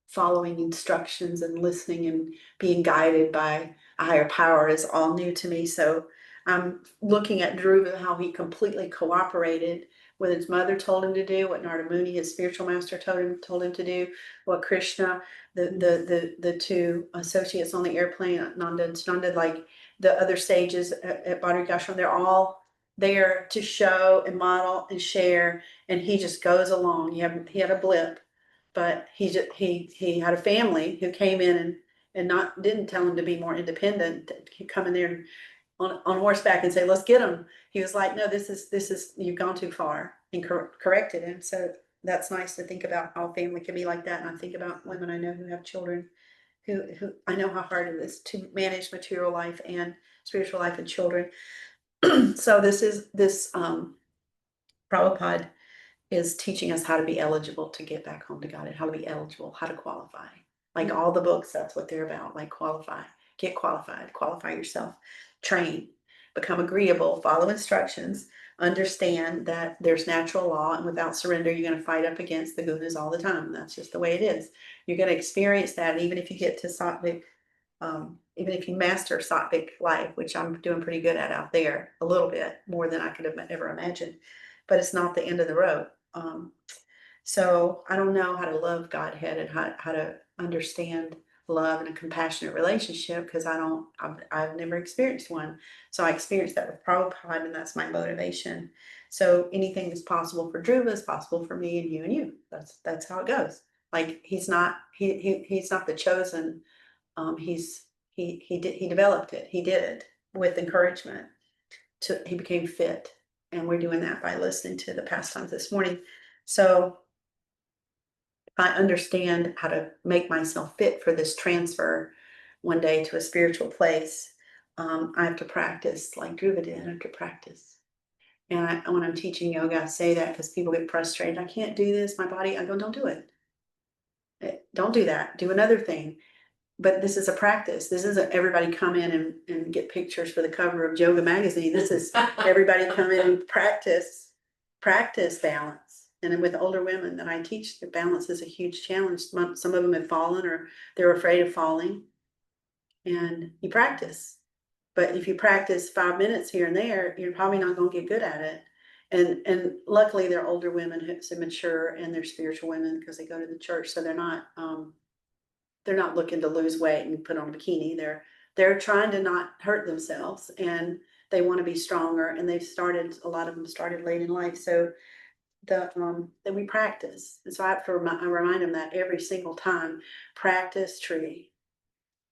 following instructions and listening and being guided by a higher power is all new to me. So I'm looking at Dhruva, how he completely cooperated with his mother told him to do, what Narada Muni, his spiritual master, told him to do, what Krishna, the two associates on the airplane, Nanda and Sunanda, like the other sages at Badri Ashram, they're all there to show and model and share, and he just goes along. He had a blip, but he had a family who came in and didn't tell him to be more independent. He'd come in there on horseback and say, let's get him. He was like, no, this is you've gone too far, and corrected him. So that's nice to think about how family can be like that. And I think about women I know who have children who I know how hard it is to manage material life and spiritual life and children. So this Prabhupada is teaching us how to be eligible to get back home to God, and how to be eligible, how to qualify. Like all the books, that's what they're about, like qualify, get qualified, qualify yourself, train, become agreeable, follow instructions, understand that there's natural law, and without surrender, you're going to fight up against the gunas all the time. That's just the way it is. You're going to experience that, even if you get to sattvic, even if you master sattvic life, which I'm doing pretty good at out there, a little bit more than I could have ever imagined, but it's not the end of the road. So I don't know how to love Godhead and how to understand love and a compassionate relationship, because I've never experienced one. So I experienced that with Prabhupada, and that's my motivation. So anything that's possible for Dhruva is possible for me and you and you. That's how it goes. Like he's not the chosen. He developed it. He did it with encouragement. He became fit, and we're doing that by listening to the pastimes this morning. So if I understand how to make myself fit for this transfer one day to a spiritual place, I have to practice like Dhruva did. I have to practice. And when I'm teaching yoga, I say that because people get frustrated. I can't do this, my body. I go, don't do it. Don't do that. Do another thing. But this is a practice. This isn't everybody come in and get pictures for the cover of Yoga magazine. This is everybody come in and practice balance. And with older women that I teach, the balance is a huge challenge. Some of them have fallen, or they're afraid of falling. And you practice. But if you practice 5 minutes here and there, you're probably not going to get good at it. And luckily they're older women who are mature, and they're spiritual women because they go to the church. So they're not looking to lose weight and put on a bikini. They're trying to not hurt themselves, and they want to be stronger. And a lot of them started late in life. So that we practice. And so I have to remind them that every single time. Practice tree,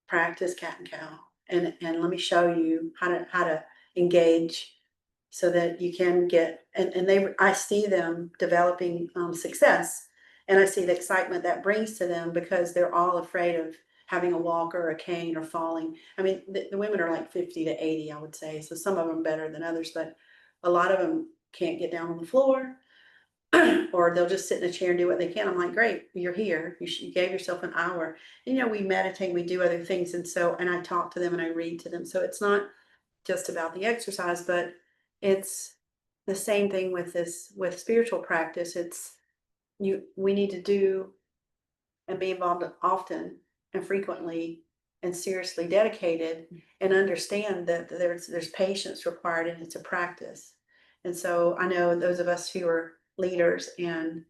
practice cat and cow. And let me show you how to engage so that you can get, I see them developing success. And I see the excitement that brings to them, because they're all afraid of having a walker or a cane or falling. I mean, the women are like 50 to 80, I would say. So some of them better than others, but a lot of them can't get down on the floor, or they'll just sit in a chair and do what they can. I'm like, great, you're here. You gave yourself an hour. And, we meditate, we do other things. And I talk to them and I read to them. So it's not just about the exercise, but it's the same thing with spiritual practice. We need to do and be involved often and frequently and seriously dedicated, and understand that there's patience required, and it's a practice. And so I know those of us who are leaders, and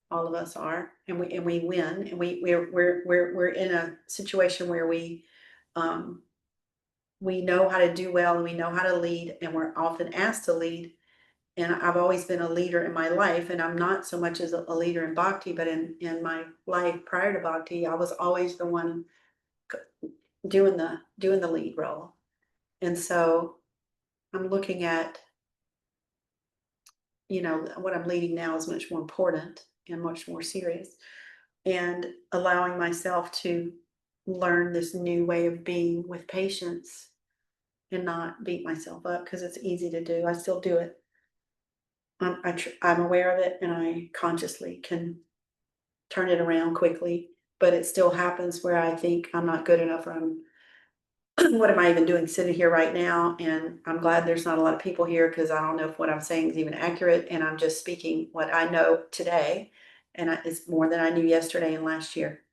all of us are, and we win, and we're in a situation where we know how to do well, and we know how to lead, and we're often asked to lead. And I've always been a leader in my life, and I'm not so much as a leader in bhakti, but in my life prior to bhakti, I was always the one doing the lead role. And so I'm looking at, what I'm leading now is much more important and much more serious, and allowing myself to learn this new way of being with patience and not beat myself up, because it's easy to do. I still do it. I'm aware of it, and I consciously can turn it around quickly, but it still happens where I think I'm not good enough, or what am I even doing sitting here right now? And I'm glad there's not a lot of people here, because I don't know if what I'm saying is even accurate, and I'm just speaking what I know today, and it's more than I knew yesterday and last year.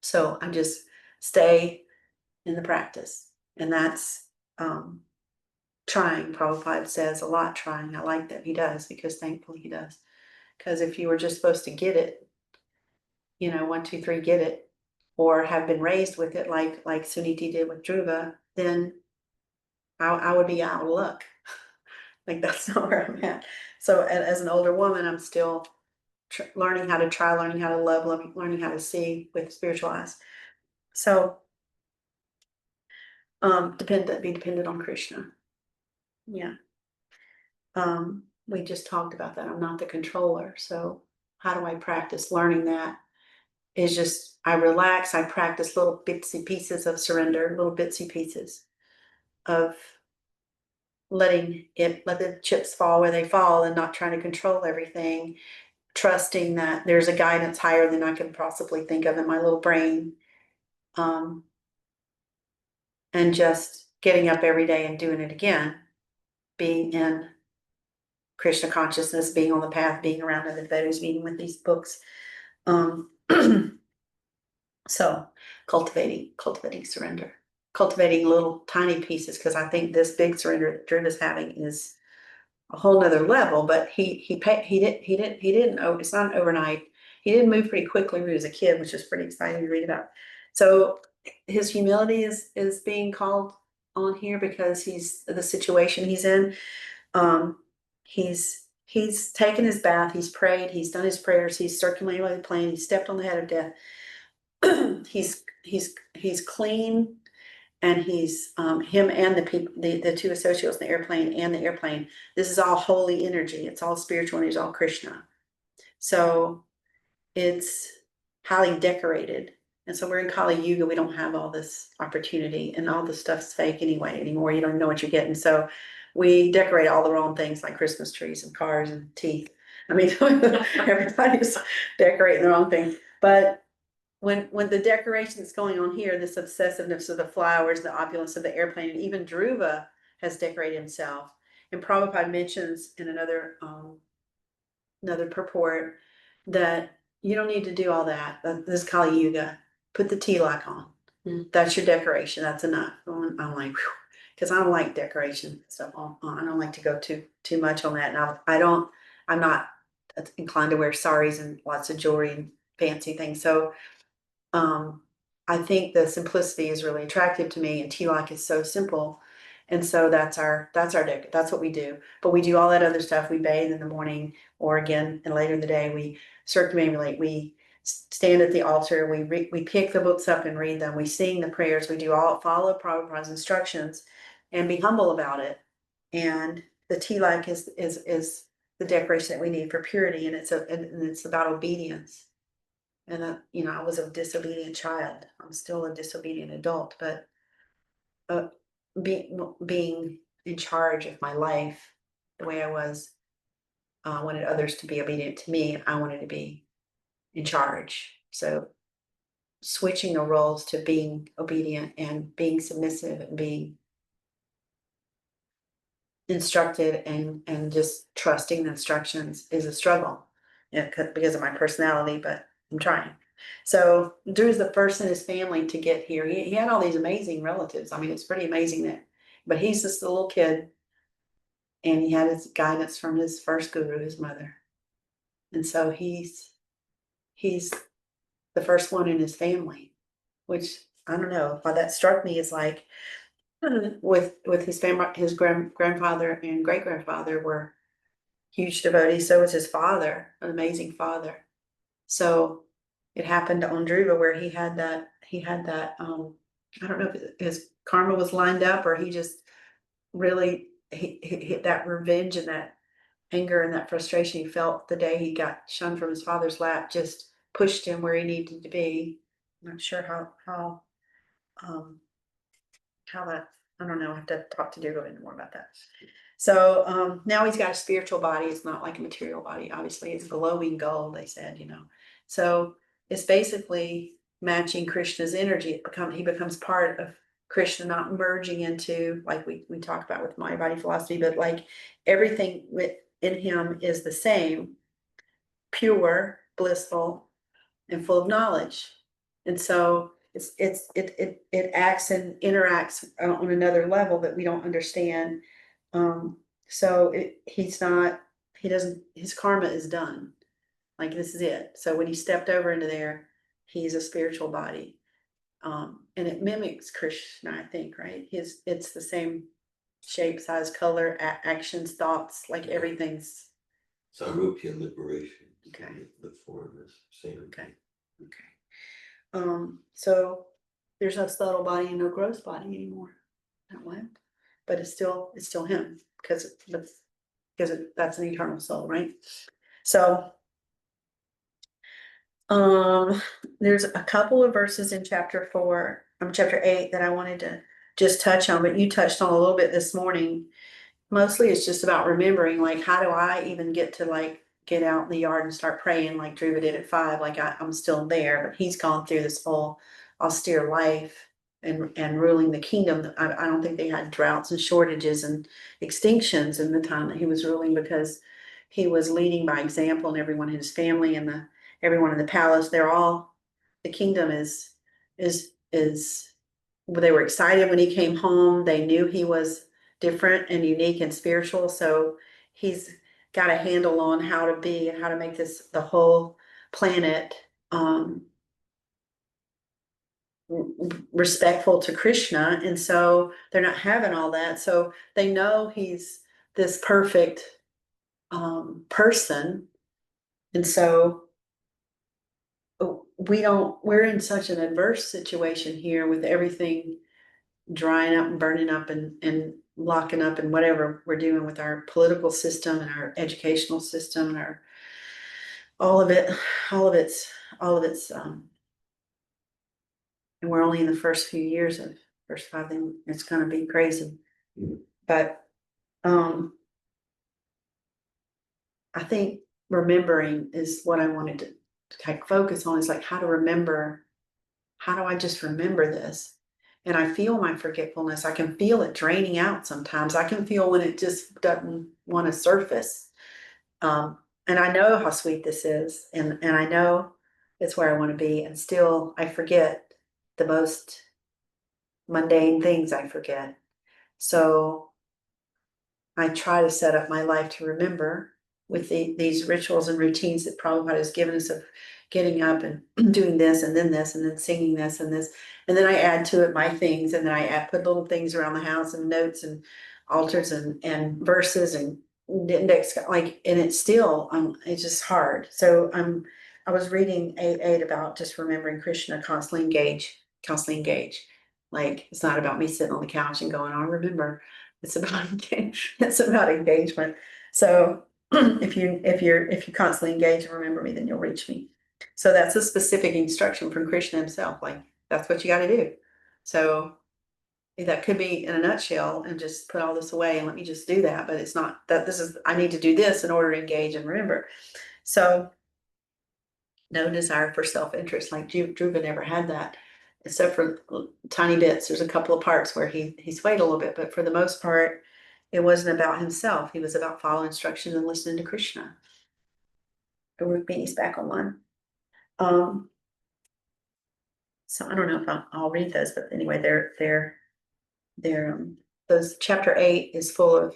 So I just stay in the practice, and that's trying. Prabhupada says a lot, trying. I like that he does, because thankfully he does. Because if you were just supposed to get it, 1, 2, 3, get it, or have been raised with it, like Suniti did with Dhruva, then I would be out of luck. Like, that's not where I'm at. So as an older woman, I'm still learning how to try, learning how to love, learning how to see with spiritual eyes. So be dependent on Krishna. Yeah. We just talked about that. I'm not the controller. So how do I practice learning that? Is just, I relax, I practice little bitsy pieces of surrender, little bitsy pieces of letting let the chips fall where they fall and not trying to control everything, trusting that there's a guidance higher than I can possibly think of in my little brain. And just getting up every day and doing it again, being in Krishna consciousness, being on the path, being around other devotees, meeting with these books. So cultivating surrender, cultivating little tiny pieces, because I think this big surrender that Drew is having is a whole nother level. But he didn't. Oh, it's not overnight. He didn't move pretty quickly when he was a kid, which is pretty exciting to read about. So his humility is being called on here because he's the situation he's in. He's taken his bath, he's prayed, he's done his prayers, he's circulated the plane, he's stepped on the head of death. He's clean, and he's him and the people, the two associates, the airplane and the airplane. This is all holy energy. It's all spiritual energy, it's all Krishna. So it's highly decorated. And so we're in Kali Yuga. We don't have all this opportunity, and all the stuff's fake anyway anymore. You don't know what you're getting. So we decorate all the wrong things, like Christmas trees and cars and teeth. I mean, everybody's decorating the wrong thing. But when the decoration that's going on here, this obsessiveness of the flowers, the opulence of the airplane, and even Dhruva has decorated himself. And Prabhupada mentions in another purport that you don't need to do all that. This Kali Yuga, put the tilak on. That's your decoration. That's enough. I'm like, because I don't like decoration stuff. I don't like to go too much on that. And I'm not inclined to wear saris and lots of jewelry and fancy things. So I think the simplicity is really attractive to me, and tilak is so simple. And so that's our deck. That's what we do. But we do all that other stuff. We bathe in the morning, or again, and later in the day, we circumambulate. We stand at the altar. We pick the books up and read them. We sing the prayers. We do follow Prabhupada's instructions, and be humble about it. And the tilak is the decoration that we need for purity, and it's about obedience. And I was a disobedient child. I'm still a disobedient adult, but being in charge of my life the way I was, wanted others to be obedient to me. I wanted to be in charge. So switching the roles to being obedient and being submissive and being instructed and just trusting the instructions is a struggle, because of my personality, but I'm trying. So Drew's the first in his family to get here. He had all these amazing relatives. I mean, it's pretty amazing but he's just a little kid, and he had his guidance from his first guru, his mother. And so he's the first one in his family, which I don't know why that struck me as like, with his family, his grandfather and great grandfather were huge devotees. So was his father, an amazing father. So it happened on Dhruva where he had that I don't know if his karma was lined up, or he just really he hit that revenge and that anger and that frustration he felt the day he got shunned from his father's lap just pushed him where he needed to be. I'm not sure how that, I don't know, I have to talk to Diego more about that. So now he's got a spiritual body. It's not like a material body. Obviously, it's glowing gold, they said, So it's basically matching Krishna's energy. He becomes part of Krishna, not merging into, like we talk about with mind body philosophy, but like everything within him is the same, pure, blissful, and full of knowledge. And so it acts and interacts on another level that we don't understand. So his karma is done. Like, this is it. So when he stepped over into there, he's a spiritual body. And it mimics Krishna, I think, right? It's the same shape, size, color, actions, thoughts, like everything's. Sarupya liberation. Okay. The form is same. Okay. So there's no subtle body and no gross body anymore. That went, but it's still him, because that's an eternal soul, right? So there's a couple of verses in chapter 8 that I wanted to just touch on, but you touched on a little bit this morning. mostly it's just about remembering, like, how do I even get to like get out in the yard and start praying like Druva did at 5? Like I'm still there, but he's gone through this whole austere life and ruling the kingdom. I don't think they had droughts and shortages and extinctions in the time that he was ruling, because he was leading by example, and everyone in his family and everyone in the palace, they're all, the kingdom is they were excited when he came home. They knew he was different and unique and spiritual. So he's got a handle on how to be and how to make this the whole planet respectful to Krishna. And so they're not having all that. So they know he's this perfect person. And so we're in such an adverse situation here with everything drying up and burning up and locking up and whatever we're doing with our political system and our educational system and our all of it, all of it's and we're only in the first few years of first 5 things. It's gonna be crazy. But I think remembering is what I wanted to like focus on, is like how to remember, how do I just remember this? And I feel my forgetfulness. I can feel it draining out sometimes. I can feel when it just doesn't want to surface. And I know how sweet this is, and I know it's where I want to be, and still I forget the most mundane things. I forget. So I try to set up my life to remember with these rituals and routines that Prabhupada has given us, of getting up and doing this and then this and then singing this and this. And then I add to it my things, and then put little things around the house and notes and altars and verses and index, like, and it's still, it's just hard. So I was reading 8 about just remembering Krishna, constantly engage. Like, it's not about me sitting on the couch and going, I remember. It's about it's about engagement. So if you constantly engage and remember me, then you'll reach me. So that's a specific instruction from Krishna himself. Like, that's what you got to do. So that could be in a nutshell, and just put all this away and let me just do that. But it's not that. This is, I need to do this in order to engage and remember. So no desire for self-interest. Like Dhruva never had that, except for tiny bits. There's a couple of parts where he swayed a little bit, but for the most part, it wasn't about himself. He was about following instructions and listening to Krishna. Rukmini's back online. So I don't know if I'll read those, but anyway, they're those, chapter 8 is full of,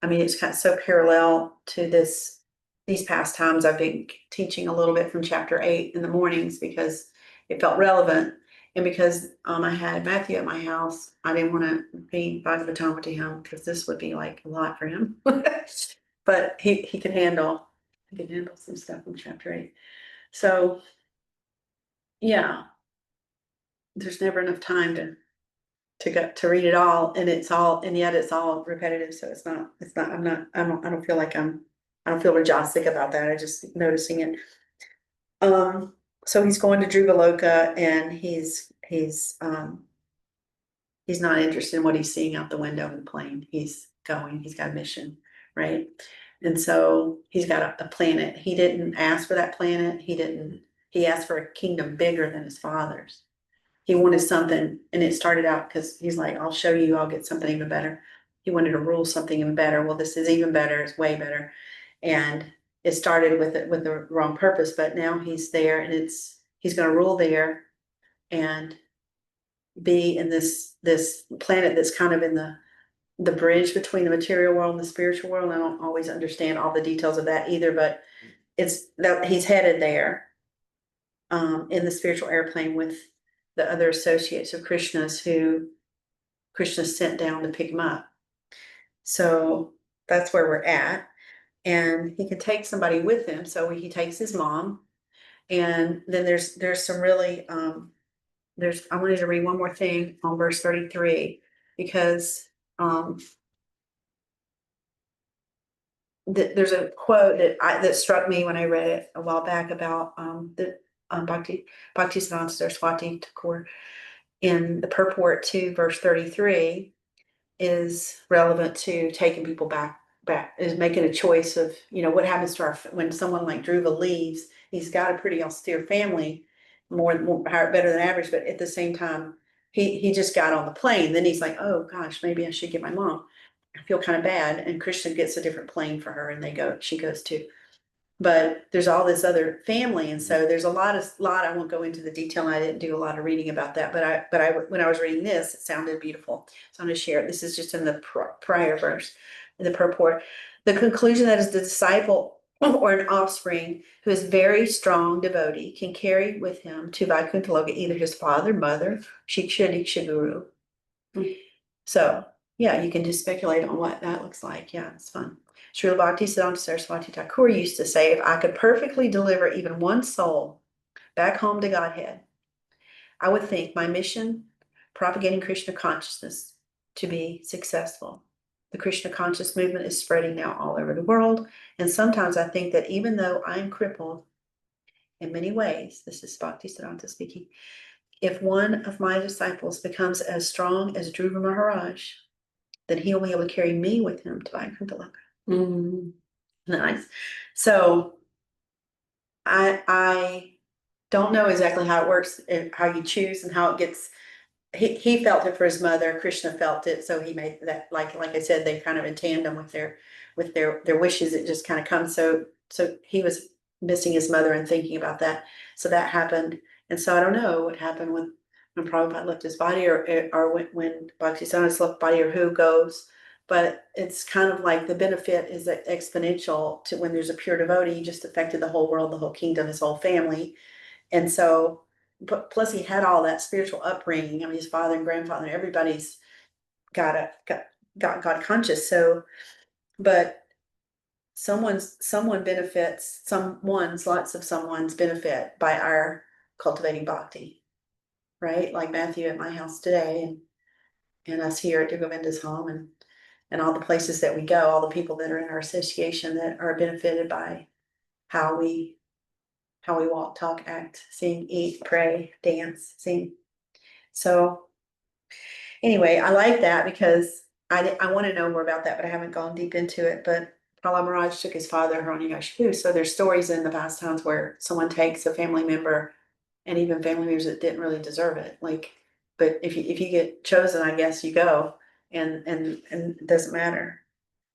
I mean, it's kind of so parallel to these past times. I've been teaching a little bit from chapter 8 in the mornings because it felt relevant, and because I had Matthew at my house. I didn't want to be Bhagavatam to him because this would be like a lot for him. But he can handle some stuff from chapter 8. So yeah, there's never enough time to read it all, and yet it's all repetitive. So I don't feel like I don't feel rajasic about that. I just noticing it. So he's going to Dhruvaloka, and he's not interested in what he's seeing out the window in the plane. He's got a mission, right? And so he's got a planet. He didn't ask for that planet. He asked for a kingdom bigger than his father's. He wanted something, and it started out because he's like, I'll show you, I'll get something even better. He wanted to rule something even better. Well, this is even better, it's way better. And it started with the wrong purpose, but now he's there, and he's gonna rule there and be in this planet that's kind of in the bridge between the material world and the spiritual world. I don't always understand all the details of that either, but it's that he's headed there in the spiritual airplane with the other associates of Krishna's, who Krishna sent down to pick him up. So that's where we're at. And he can take somebody with him. So he takes his mom. And then there's some really I wanted to read one more thing on verse 33, because there's a quote that struck me when I read it a while back about Bhaktisiddhanta Saraswati Thakur in the purport to verse 33. is relevant to taking people back, is making a choice of, what happens to when someone like Druva leaves, he's got a pretty austere family, more better than average, but at the same time, he just got on the plane, then he's like, oh gosh, maybe I should get my mom. I feel kind of bad, and Krishna gets a different plane for her, and she goes to. But there's all this other family, and so there's a lot. I won't go into the detail. I didn't do a lot of reading about that, but when I was reading this, it sounded beautiful. So I'm going to share it. This is just in the prior verse, in the purport. The conclusion that is the disciple or an offspring who is very strong devotee can carry with him to Vaikuntha Loka either his father, mother, Shiksha, Diksha, Guru. So yeah, you can just speculate on what that looks like. Yeah, it's fun. Srila Bhaktisiddhanta Saraswati Thakur used to say, if I could perfectly deliver even one soul back home to Godhead, I would think my mission, propagating Krishna consciousness, to be successful. The Krishna conscious movement is spreading now all over the world. And sometimes I think that even though I'm crippled in many ways, this is Bhaktisiddhanta speaking, if one of my disciples becomes as strong as Dhruva Maharaj, then he'll be able to carry me with him to Vaikuntha Loka. Nice. So I don't know exactly how it works, how you choose and how it gets. He felt it for his mother. Krishna felt it, so he made that. Like I said, they kind of in tandem with their wishes. It just kind of comes. So he was missing his mother and thinking about that. So that happened, and so I don't know what happened when Prabhupada left his body, or when Bhaktisiddhanta left the body, or who goes. But it's kind of like the benefit is exponential to when there's a pure devotee. He just affected the whole world, the whole kingdom, his whole family. And so, but plus he had all that spiritual upbringing. I mean, his father and grandfather, everybody's got God conscious. So, but lots of someone's benefit by our cultivating bhakti, right? Like Matthew at my house today, and us here at Govinda's home, and all the places that we go, all the people that are in our association that are benefited by how we walk, talk, act, sing, eat, pray, dance, sing. So anyway, I like that because I want to know more about that, but I haven't gone deep into it. But Prahlad Maharaj took his father, Hiranyakashipu. So there's stories in the past times where someone takes a family member, and even family members that didn't really deserve it. But if you get chosen, I guess you go, and it doesn't matter.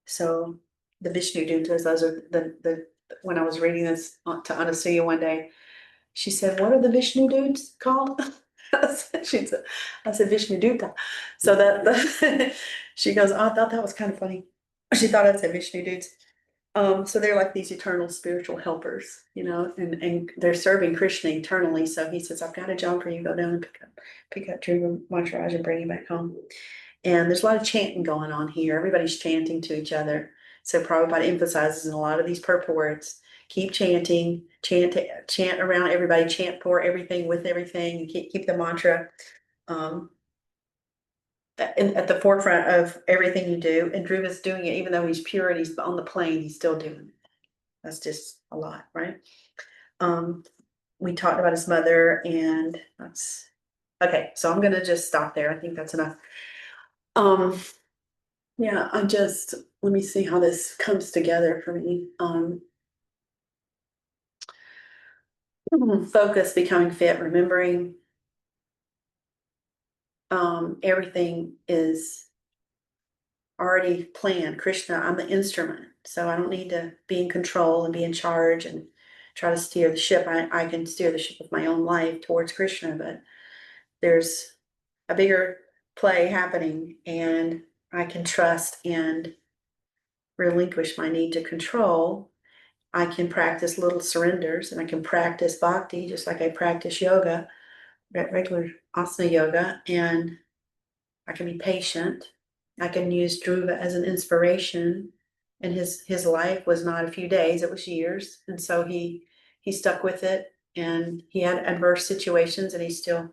So the Vishnu Dutas, those are the when I was reading this to Anasuya one day, she said, "What are the Vishnu dudes called?" I said Vishnu Duta. So that she goes, oh, I thought that was kind of funny. She thought I'd say Vishnu dudes. So they're like these eternal spiritual helpers, and they're serving Krishna eternally. So he says, I've got a job for you. Go down and pick up Dhruva Maharaj and bring him back home. And there's a lot of chanting going on here. Everybody's chanting to each other. So Prabhupada emphasizes in a lot of these purports, keep chanting, chant around everybody, chant for everything, with everything, and keep the mantra at the forefront of everything you do. And Dhruva's doing it, even though he's pure and he's on the plane, he's still doing it. That's just a lot, right? We talked about his mother, and that's okay. So I'm gonna just stop there. I think that's enough. Yeah, let me see how this comes together for me. Focus, becoming fit, remembering everything is already planned. Krishna, I'm the instrument, so I don't need to be in control and be in charge and try to steer the ship. I can steer the ship of my own life towards Krishna, but there's a bigger play happening, and I can trust and relinquish my need to control. I can practice little surrenders, and I can practice bhakti just like I practice yoga, regular asana yoga, and I can be patient. I can use Dhruva as an inspiration, and his life was not a few days, it was years. And so he stuck with it, and he had adverse situations, and he still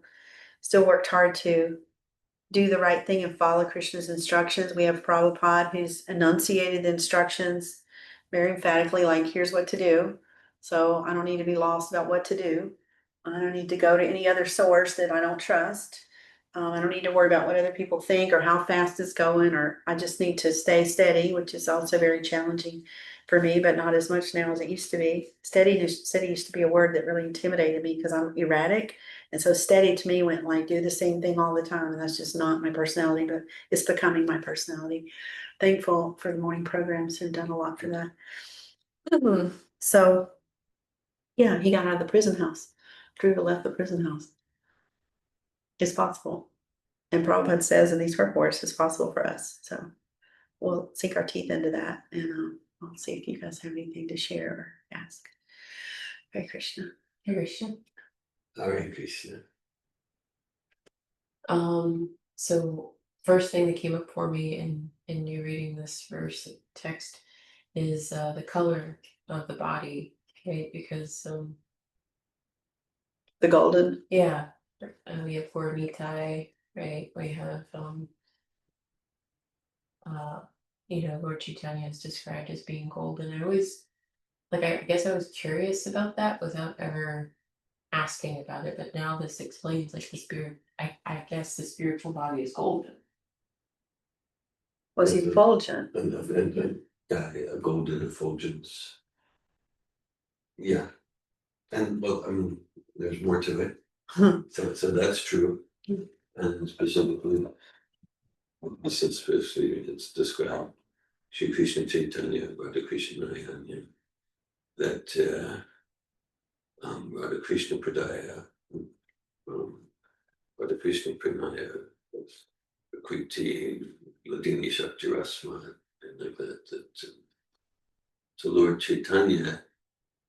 worked hard to do the right thing and follow Krishna's instructions. We have Prabhupada who's enunciated the instructions very emphatically, like, here's what to do. So I don't need to be lost about what to do. I don't need to go to any other source that I don't trust. I don't need to worry about what other people think or how fast it's going, or I just need to stay steady, which is also very challenging for me, but not as much now as it used to be. Steady used to be a word that really intimidated me because I'm erratic. And so steady to me went like do the same thing all the time. And that's just not my personality, but it's becoming my personality. Thankful for the morning programs who've done a lot for that. So yeah, he got out of the prison house. Druva left the prison house. It's possible. And Prabhupada says in these reports, it's possible for us. So we'll sink our teeth into that, and I'll see if you guys have anything to share or ask. Hare Krishna. Hare Krishna. Hare Krishna. So first thing that came up for me in you reading this verse text is the color of the body, right? Because The golden. yeah, we have four Nitai, right? We have Lord Chaitanya is described as being golden. I always I guess I was curious about that without ever asking about it, but now this explains like the spirit. I guess the spiritual body is golden. Was he effulgent? And a golden effulgence. Yeah. And well, I mean, there's more to it. So that's true. And specifically, it's described Shri Krishna Chaitanya, Radha Krishna Nayanya, that Radha Krishna Pradaya, Radha Krishna Pranaya, Kriti, Ladini Shakti Rasma, and like that. So Lord Chaitanya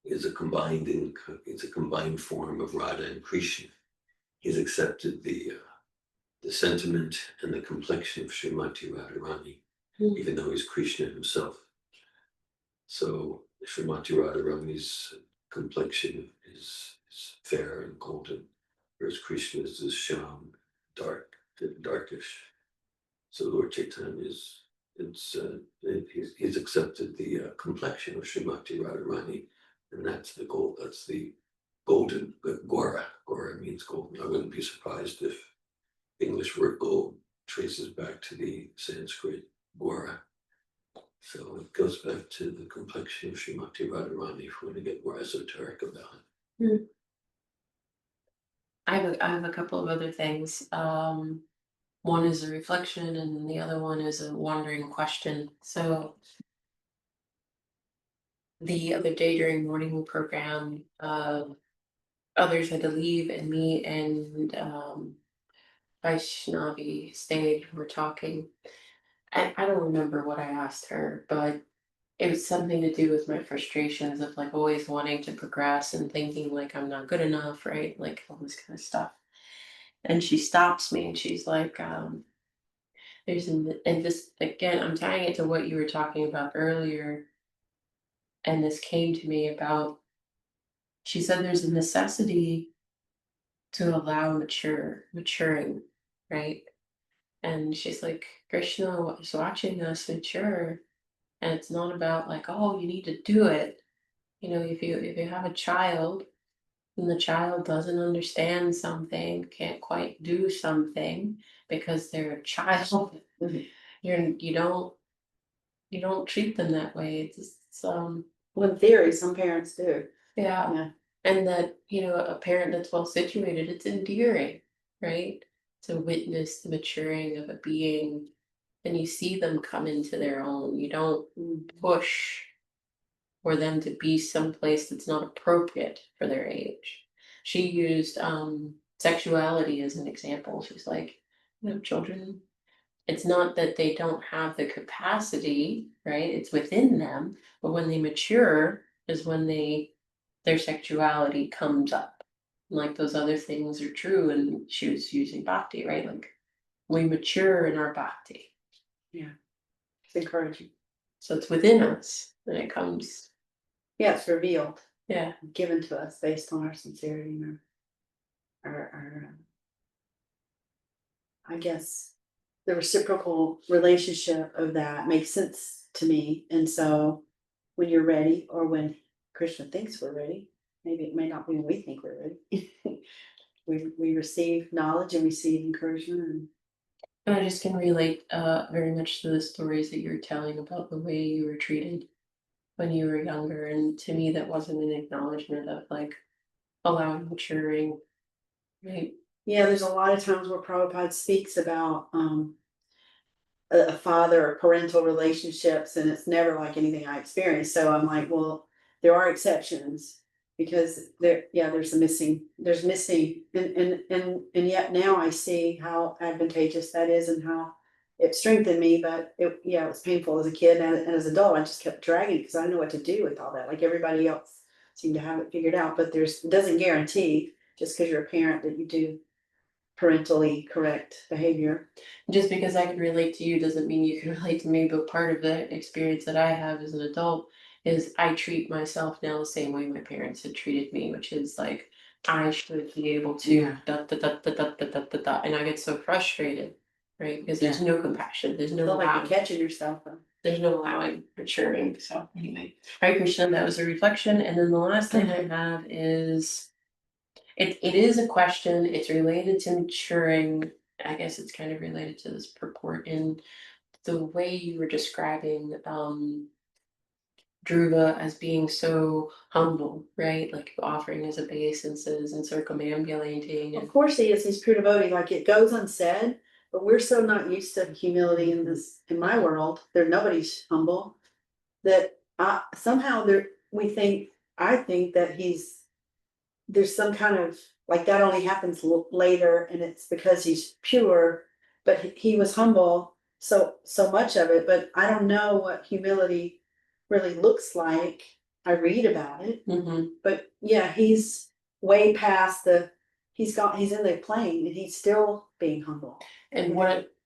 is a combined form of Radha and Krishna. He's accepted the sentiment and the complexion of Srimati Radharani, even though he's Krishna himself. So Srimati Radharani's complexion is fair and golden, whereas Krishna's is sham, dark, darkish. So Lord Chaitanya he's accepted the complexion of Srimati Radharani, and that's the gold. That's the golden Gora. Gora means golden. I wouldn't be surprised if English word gold traces back to the Sanskrit Gora. So it goes back to the complexion of Srimati Radharani if we want to get more esoteric about it. I have a couple of other things. One is a reflection, and then the other one is a wandering question. So the other day during morning program, others had to leave, and me and Vaishnavi stayed. We're talking. I don't remember what I asked her, but it was something to do with my frustrations of like always wanting to progress and thinking like I'm not good enough, right? Like all this kind of stuff. And she stops me and she's like, and this again, I'm tying it to what you were talking about earlier. And this came to me about, she said there's a necessity to allow maturing, right? And she's like, Krishna is watching us mature. And it's not about like, oh, you need to do it. If you have a child and the child doesn't understand something, can't quite do something because they're a child, you don't treat them that way. Well, in theory, some parents do. Yeah. Yeah. And that, a parent that's well situated, it's endearing, right? To witness the maturing of a being, and you see them come into their own. You don't push for them to be someplace that's not appropriate for their age. She used sexuality as an example. She's like, children, it's not that they don't have the capacity, right? It's within them, but when they mature is when their sexuality comes up. Like those other things are true, and she was using bhakti, right? Like we mature in our bhakti. Yeah. It's encouraging. So it's within us and it comes. Yeah, it's revealed. Yeah. Given to us based on our sincerity and our I guess the reciprocal relationship of that makes sense to me. And so when you're ready, or when Krishna thinks we're ready, maybe it may not be when we think we're ready. we receive knowledge and receive encouragement. And I just can relate very much to the stories that you're telling about the way you were treated when you were younger. And to me, that wasn't an acknowledgement of like allowing maturing, right? Yeah, there's a lot of times where Prabhupada speaks about a father or parental relationships, and it's never like anything I experienced. So I'm like, well, there are exceptions because there's missing, and yet now I see how advantageous that is and how it strengthened me. But it was painful as a kid and as an adult. I just kept dragging because I didn't know what to do with all that. Like everybody else seemed to have it figured out, but it doesn't guarantee just because you're a parent that you do parentally correct behavior. Just because I can relate to you doesn't mean you can relate to me, but part of the experience that I have as an adult is I treat myself now the same way my parents had treated me, which is like I should be able to Yeah. da, and I get so frustrated, right? Because there's no compassion, there's no Feel like allowing, you're catching yourself. there's no allowing maturing. So anyway, Hare Krishna, that was a reflection, and then the last thing I have is it is a question. It's related to maturing. I guess it's kind of related to this purport in the way you were describing Dhruva as being so humble, right? Like offering his obeisances and circumambulating Of and course he is, he's pure devotee, like it goes unsaid, but we're so not used to humility in my world, there, nobody's humble. That somehow I think that there's some kind of, like that only happens later and it's because he's pure, but he was humble, so much of it, but I don't know what humility really looks like. I read about it. Mhm. But yeah, he's way past he's in the plane and he's still being humble. And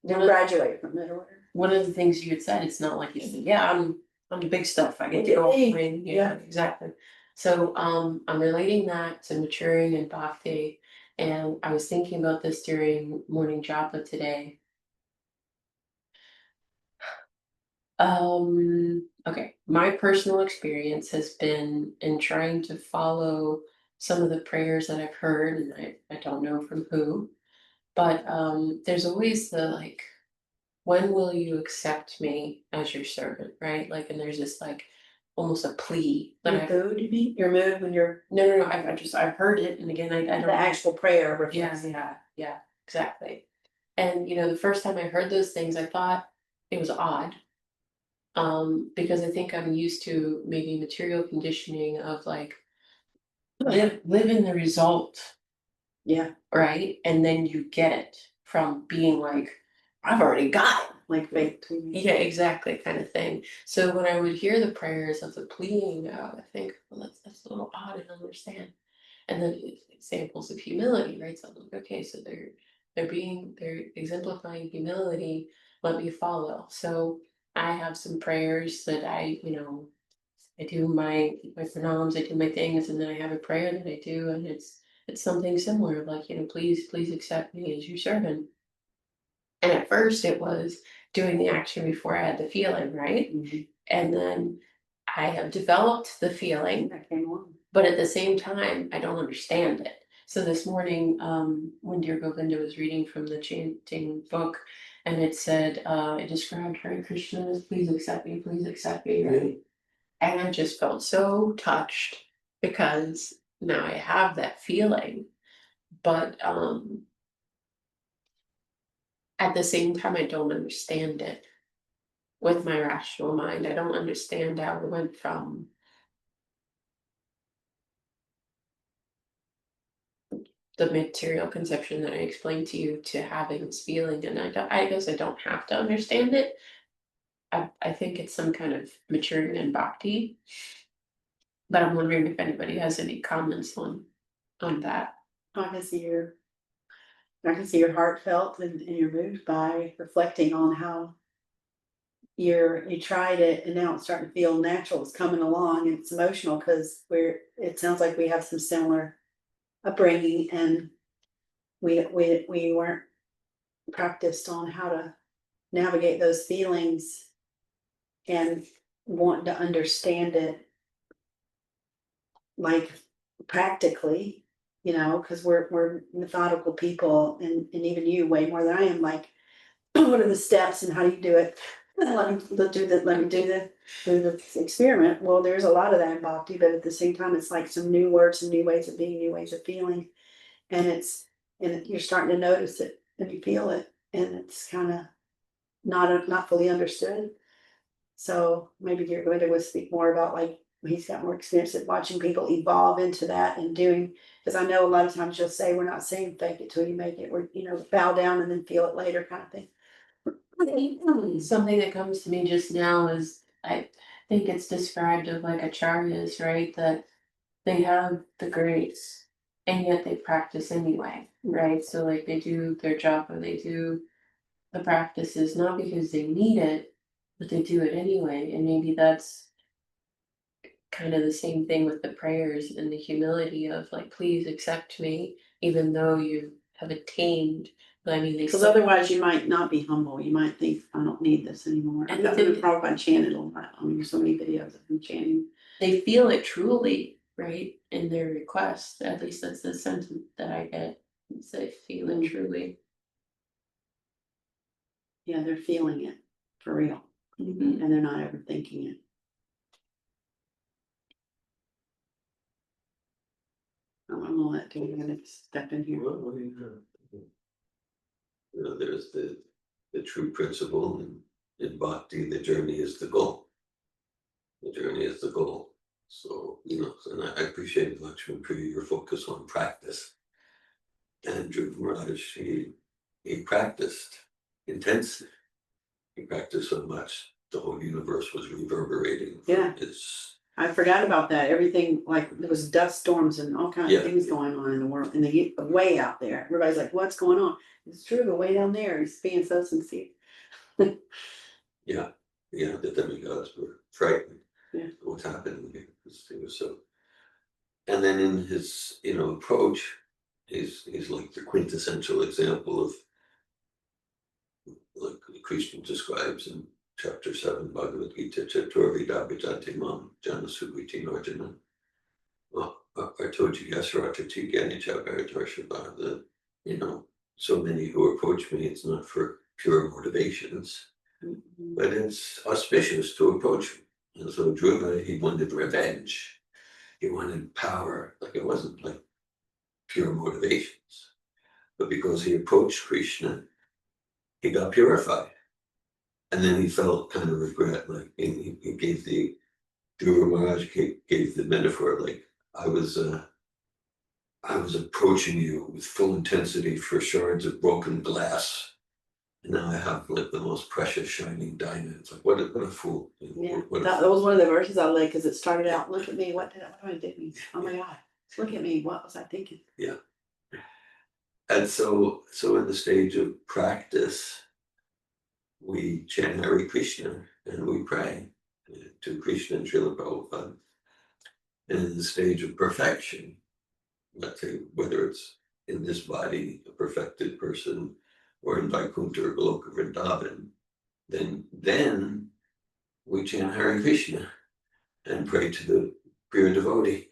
Didn't graduate from it or whatever. one of the things you had said, it's not like you said, yeah, I'm the big stuff. I get to go. Hey, I mean, yeah. exactly. So I'm relating that to maturing and bhakti. And I was thinking about this during morning japa today. Okay. My personal experience has been in trying to follow some of the prayers that I've heard, and I don't know from who, but there's always the like, when will you accept me as your servant, right? Like, and there's this like almost a plea that Your mood, you mean? Your mood when you're no, I've heard it, and again, I don't the actual prayer yeah, reflects. yeah, exactly. And the first time I heard those things, I thought it was odd. Because I think I'm used to maybe material conditioning of like live in the result, Yeah, right? And then you get it from being like, I've already got it. like faith. Yeah, exactly, kind of thing. So when I would hear the prayers of the pleading, I think, well, that's a little odd and understand. And then examples of humility, right? So I'm like, okay, so they're exemplifying humility. Let me follow. So I have some prayers that I do my pranams, I do my things, and then I have a prayer that I do, and it's something similar, like please accept me as your servant. And at first, it was doing the action before I had the feeling, right? And then I have developed the feeling, That came along. but at the same time, I don't understand it. So this morning, when Dear Govinda was reading from the chanting book, and it said, it described Hare Krishna as please accept me, right? And I just felt so touched because now I have that feeling, but at the same time, I don't understand it with my rational mind. I don't understand how it went from the material conception that I explained to you to having this feeling, and I guess I don't have to understand it. I think it's some kind of maturing in bhakti, but I'm wondering if anybody has any comments on that. I can see your heartfelt and you're moved by reflecting on how you tried it and now it's starting to feel natural. It's coming along and it's emotional because it sounds like we have some similar upbringing and we weren't practiced on how to navigate those feelings and want to understand it like practically, you know, because we're methodical people, and even you way more than I am, like, what are the steps and how do you do it? And let me do the experiment. Well, there's a lot of that in bhakti, but at the same time, it's like some new words, some new ways of being, new ways of feeling. And you're starting to notice it and you feel it, and it's kind of not fully understood. So maybe you're going to speak more about, like, he's got more experience at watching people evolve into that and doing, because I know a lot of times you'll say, we're not saying fake it till you make it, we're, bow down and then feel it later kind of thing. Something that comes to me just now is I think it's described of like acharyas, right? That they have the grace and yet they practice anyway, right? So like they do their job or they do the practices not because they need it, but they do it anyway. And maybe that's kind of the same thing with the prayers and the humility of like, please accept me, even though you have attained. But I mean, they Because still, otherwise you might not be humble. You might think, I don't need this anymore. And I've the been thing- Prabhupada chanted a lot. I mean, there's so many videos of him chanting. they feel it truly, right? In their request. At least that's the sentiment that I get. Is they feel it truly. Yeah, they're feeling it for real, Mhm. and they're not overthinking it. I'm gonna let David step in here. Well, there's the true principle in bhakti, the journey is the goal. The journey is the goal. So, and I appreciate Laksmipriya, your focus on practice. And Dhruv Maharaj, he practiced intensely. He practiced so much, the whole universe was reverberating. Yeah. I forgot about that. Everything, like, there was dust storms and all kinds of things going on in the world, and the way out there. Everybody's like, what's going on? It's true, the way down there is being so sincere. Yeah, the demigods were frightened. Yeah. What's happening here? It was so. And then in his, approach, he's like the quintessential example of, like Krishna describes in chapter 7 Bhagavad Gita, Chaturvida Vijati Mam Janasukriti Arjuna. Well, I told you Yasarati Gani Chakaritarshabha that, so many who approach me, it's not for pure motivations, but it's auspicious to approach me. And so Dhruva, he wanted revenge. He wanted power. Like, it wasn't like pure motivations. But because he approached Krishna, he got purified. And then he felt kind of regret, like he gave Dhruva Maharaj gave the metaphor, like, I was approaching you with full intensity for shards of broken glass. And now I have like the most precious shining diamond. It's like, what a fool. Yeah, What a that fool. was one of the verses I like, because it started out, look at me, what do I do? Oh my God, look at me, what was I thinking? Yeah. And so in the stage of practice, we chant Hare Krishna and we pray to Krishna and Srila Prabhupada. And in the stage of perfection, let's say whether it's in this body, a perfected person, or in Vaikuntha or Goloka Vrindavan, then we chant Hare Krishna and pray to the pure devotee.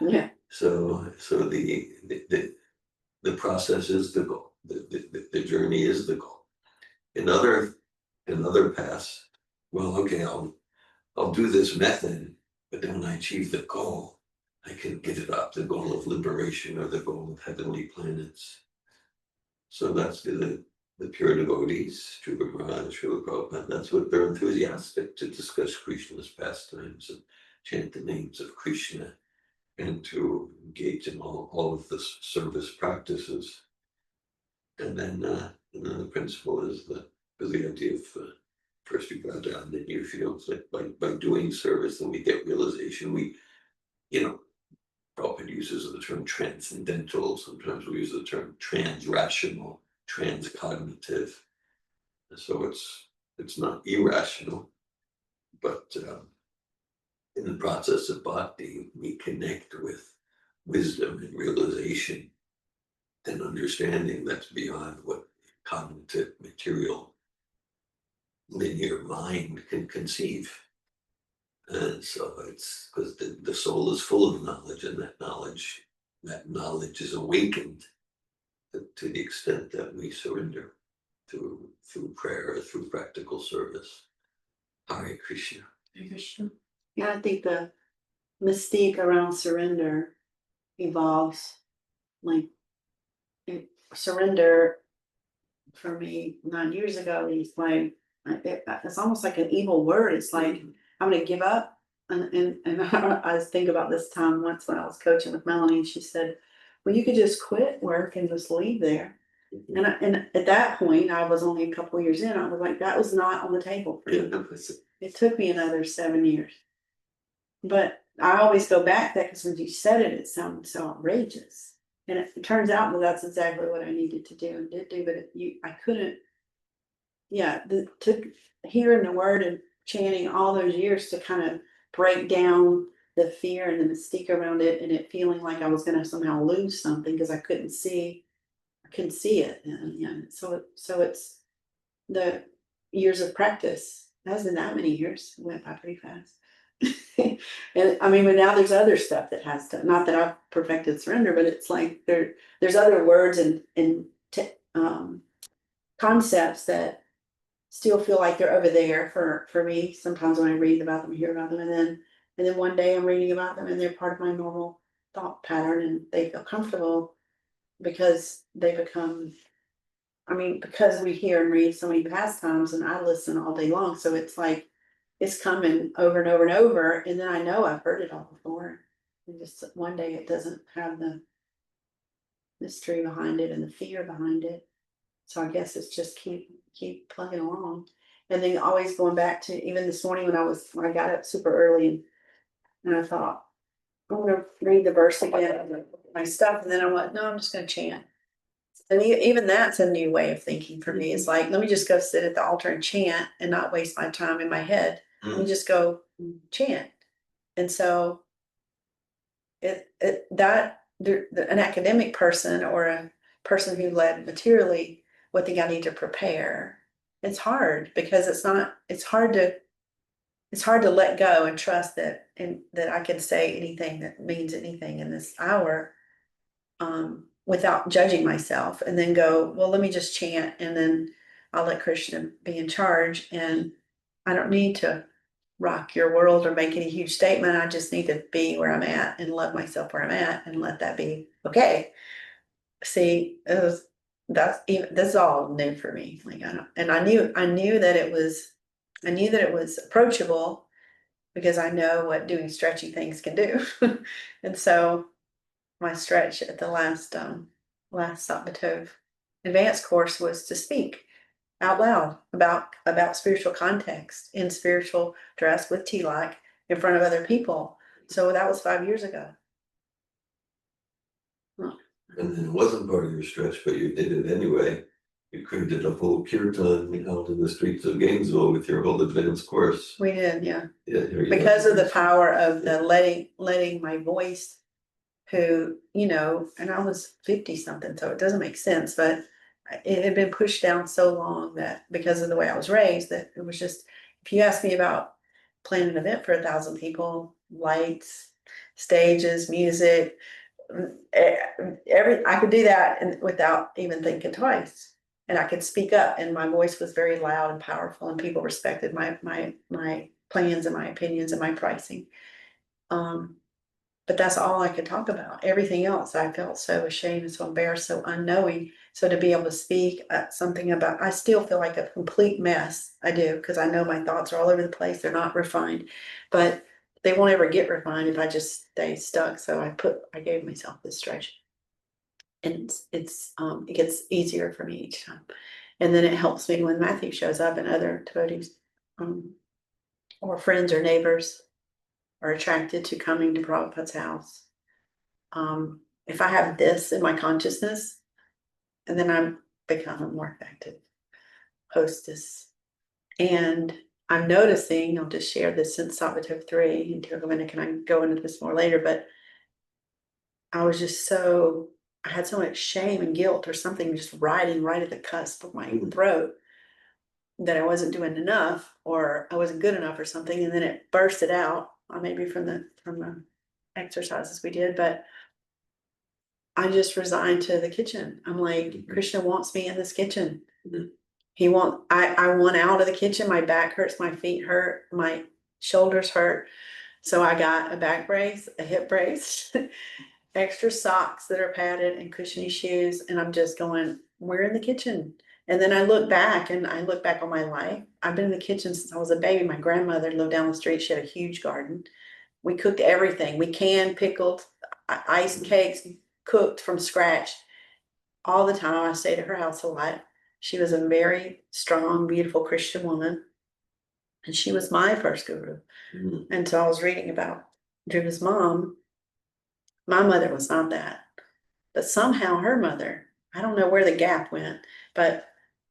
Yeah. So the process is the goal. The journey is the goal. In other paths, well, okay, I'll do this method, but then when I achieve the goal, I can give it up, the goal of liberation or the goal of heavenly planets. So that's the pure devotees, Dhruva Maharaj, Srila Prabhupada, that's what they're enthusiastic to discuss Krishna's pastimes and chant the names of Krishna and to engage in all of the service practices. And then the principle is the idea of first you bow down, then you feel. It's like by doing service, then we get realization. We, Prabhupada uses the term transcendental. Sometimes we use the term trans-rational, transcognitive. So it's not irrational, but in the process of bhakti, we connect with wisdom and realization and understanding that's beyond what cognitive, material, linear mind can conceive. And so it's because the soul is full of knowledge, and that knowledge that knowledge is awakened to the extent that we surrender through prayer, through practical service. Hare Krishna. Yeah, I think the mystique around surrender evolves. Like surrender for me 9 years ago is like it's almost like an evil word. It's like I'm gonna give up. And I was thinking about this time once when I was coaching with Melanie, and she said, "Well, you could just quit work and just leave there." And at that point, I was only a couple of years in. I was like, that was not on the table for me. It took me another 7 years. But I always go back to that because when you said it, it sounded so outrageous. And it turns out that that's exactly what I needed to do and did do. But I couldn't. Yeah, took hearing the word and chanting all those years to kind of break down the fear and the mystique around it, and it feeling like I was going to somehow lose something because I couldn't see it. And yeah, so it's the years of practice. That wasn't that many years. It went by pretty fast. And I mean, but now there's other stuff that has to, not that I've perfected surrender, but it's like there's other words and concepts that still feel like they're over there for me. Sometimes when I read about them, hear about them, and then one day I'm reading about them and they're part of my normal thought pattern and they feel comfortable because they become, I mean, because we hear and read so many pastimes and I listen all day long. So it's like, it's coming over and over and over. And then I know I've heard it all before. And just one day it doesn't have the mystery behind it and the fear behind it. So I guess it's just keep plugging along. And then always going back to even this morning when I got up super early and I thought, I'm gonna read the verse again, my stuff, and then I went, no, I'm just gonna chant. And even that's a new way of thinking for me. It's like, let me just go sit at the altar and chant and not waste my time in my head. Let me just go chant. And so an academic person or a person who led materially would think I need to prepare. It's hard because it's hard to let go and trust that I can say anything that means anything in this hour. Without judging myself and then go, well, let me just chant and then I'll let Krishna be in charge. And I don't need to rock your world or make any huge statement. I just need to be where I'm at and love myself where I'm at and let that be okay. See, this is all new for me. Like I knew that it was approachable because I know what doing stretchy things can do. And so my stretch at the last Satmatov advanced course was to speak out loud about spiritual context in spiritual dress with tilak in front of other people. So that was 5 years ago. And then it wasn't part of your stretch, but you did it anyway. You created a whole kirtan out in the streets of Gainesville with your whole advanced course. We did, yeah. Yeah, here you Because go. of the power of the letting my voice, who, and I was 50 something, so it doesn't make sense, but it had been pushed down so long that because of the way I was raised, that it was just, if you ask me about planning an event for 1,000 people, lights, stages, music, I could do that and without even thinking twice. And I could speak up and my voice was very loud and powerful and people respected my plans and my opinions and my pricing. But that's all I could talk about. Everything else, I felt so ashamed and so embarrassed, so unknowing. So to be able to speak something about, I still feel like a complete mess. I do, because I know my thoughts are all over the place. They're not refined, but they won't ever get refined if I just stay stuck. So I gave myself this stretch, and it gets easier for me each time. And then it helps me when Matthew shows up and other devotees, or friends or neighbors are attracted to coming to Prabhupada's house. If I have this in my consciousness, and then I'm become a more effective hostess. And I'm noticing, I'll just share this since Savatov 3, and Dear Govinda, can I go into this more later, but I had so much shame and guilt or something just riding right at the cusp of my throat that I wasn't doing enough or I wasn't good enough or something, and then it bursted out, maybe from the exercises we did, but I just resigned to the kitchen. I'm like, Mhm. Krishna wants me in this kitchen. Mhm. I want out of the kitchen. My back hurts, my feet hurt, my shoulders hurt. So I got a back brace, a hip brace, extra socks that are padded and cushiony shoes. And I'm just going, we're in the kitchen. And then I look back on my life. I've been in the kitchen since I was a baby. My grandmother lived down the street. She had a huge garden. We cooked everything. We canned, pickled, iced cakes, cooked from scratch all the time. I stayed at her house a lot. She was a very strong, beautiful Christian woman. And she was my first guru. Mhm. And so I was reading about Dhruva's mom. My mother was not that. But somehow her mother, I don't know where the gap went, but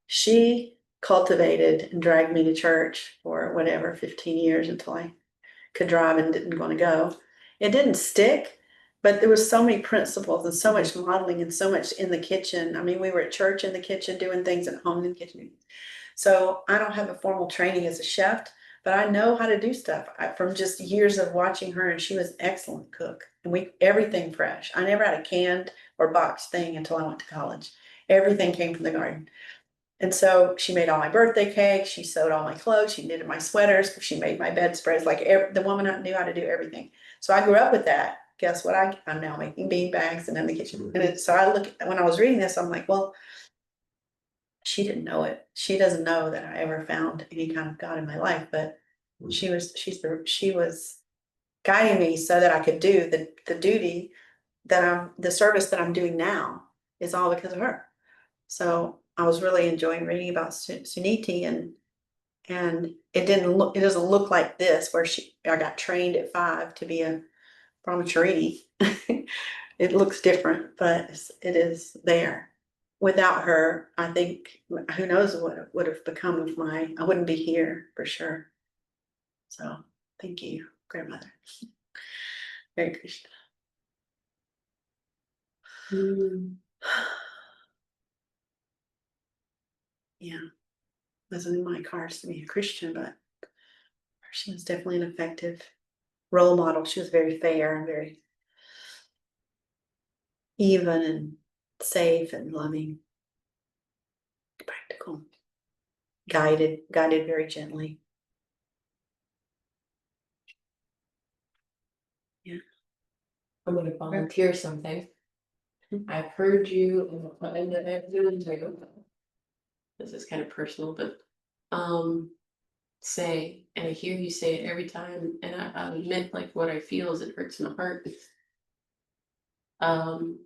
she cultivated and dragged me to church for whatever, 15 years until I could drive and didn't want to go. It didn't stick, but there was so many principles and so much modeling and so much in the kitchen. I mean, we were at church in the kitchen, doing things at home in the kitchen. So I don't have a formal training as a chef, but I know how to do stuff from just years of watching her, and she was an excellent cook. And everything fresh. I never had a canned or boxed thing until I went to college. Everything came from the garden. And so she made all my birthday cakes. She sewed all my clothes. She knitted my sweaters. She made my bedspreads. Like the woman knew how to do everything. So I grew up with that. Guess what? I'm now making bean bags and in the kitchen. So when I was reading this, I'm like, well, she didn't know it. She doesn't know that I ever found any kind of God in my life, but she was guiding me so that I could do the duty the service that I'm doing now is all because of her. So I was really enjoying reading about Suniti, and it doesn't look like this where I got trained at 5 to be a brahmacharini. It looks different, but it is there. Without her, I think who knows what it would have become of I wouldn't be here for sure. So thank you, grandmother. Hare Krishna. Mm. Yeah, wasn't in my cards to be a Christian, but she was definitely an effective role model. She was very fair and very even and safe and loving, practical, guided very gently. Yeah. I'm gonna volunteer something. I've heard you, and I've doing too. This is kind of personal, but say, and I hear you say it every time, and I admit like what I feel is it hurts my heart. Um,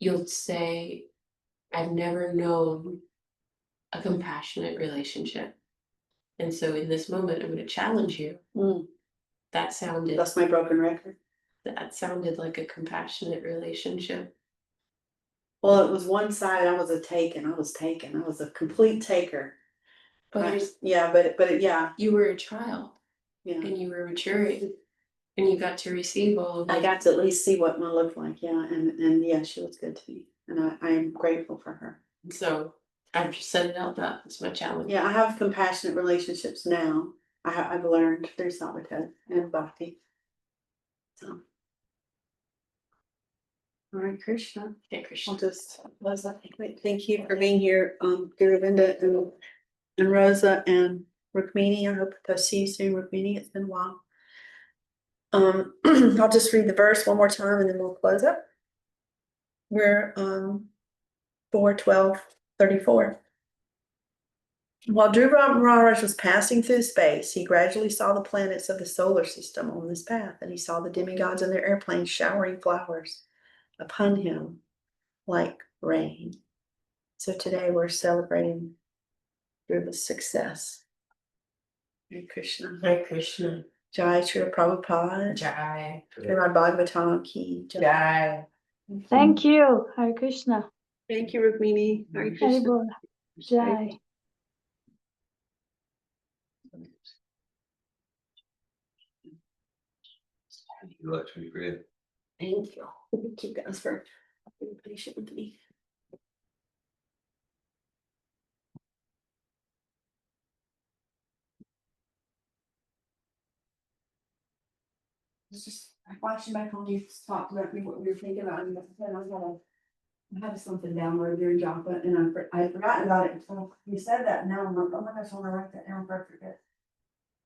you'll say, I've never known a compassionate relationship. And so in this moment, I'm going to challenge you. That sounded That's my broken record. that sounded like a compassionate relationship. Well, it was one side. I was taken. I was a complete taker. But Yeah, yeah, you were a child yeah. and you were maturing and you got to receive all of I it. got to at least see what one looked like. Yeah, and yeah, she was good to me, and I am grateful for her. So I've just said it out loud. That's my challenge. Yeah, I have compassionate relationships now. I've learned through Sabato and Bhakti. So, all right, Krishna. Okay, Krishna. I'll just thank you for being here, Guru Vinda and Rosa and Rukmini. I hope to see you soon, Rukmini. It's been a while. I'll just read the verse one more time and then we'll close up. We're 4:12:34. While Dhruva Maharaj was passing through space, he gradually saw the planets of the solar system on this path, and he saw the demigods in their airplanes showering flowers upon him like rain. So today we're celebrating Dhruva's success. Hare Krishna. Hare Krishna. Jai Srila Prabhupada. Jai. Srimad Bhagavatam ki jai. Jai. Thank you, Hare Krishna. Thank you, Rukmini. Hare Krishna. Haribol. Jai. Laksmipriya. Thank you. Thank you guys for being patient with me. was just watching my phone, you talked about me, what we were thinking about, and then I had something down where you're jumping, and I forgot about it, so you said that, now I'm like, oh my gosh, I wanna write that down before I forget.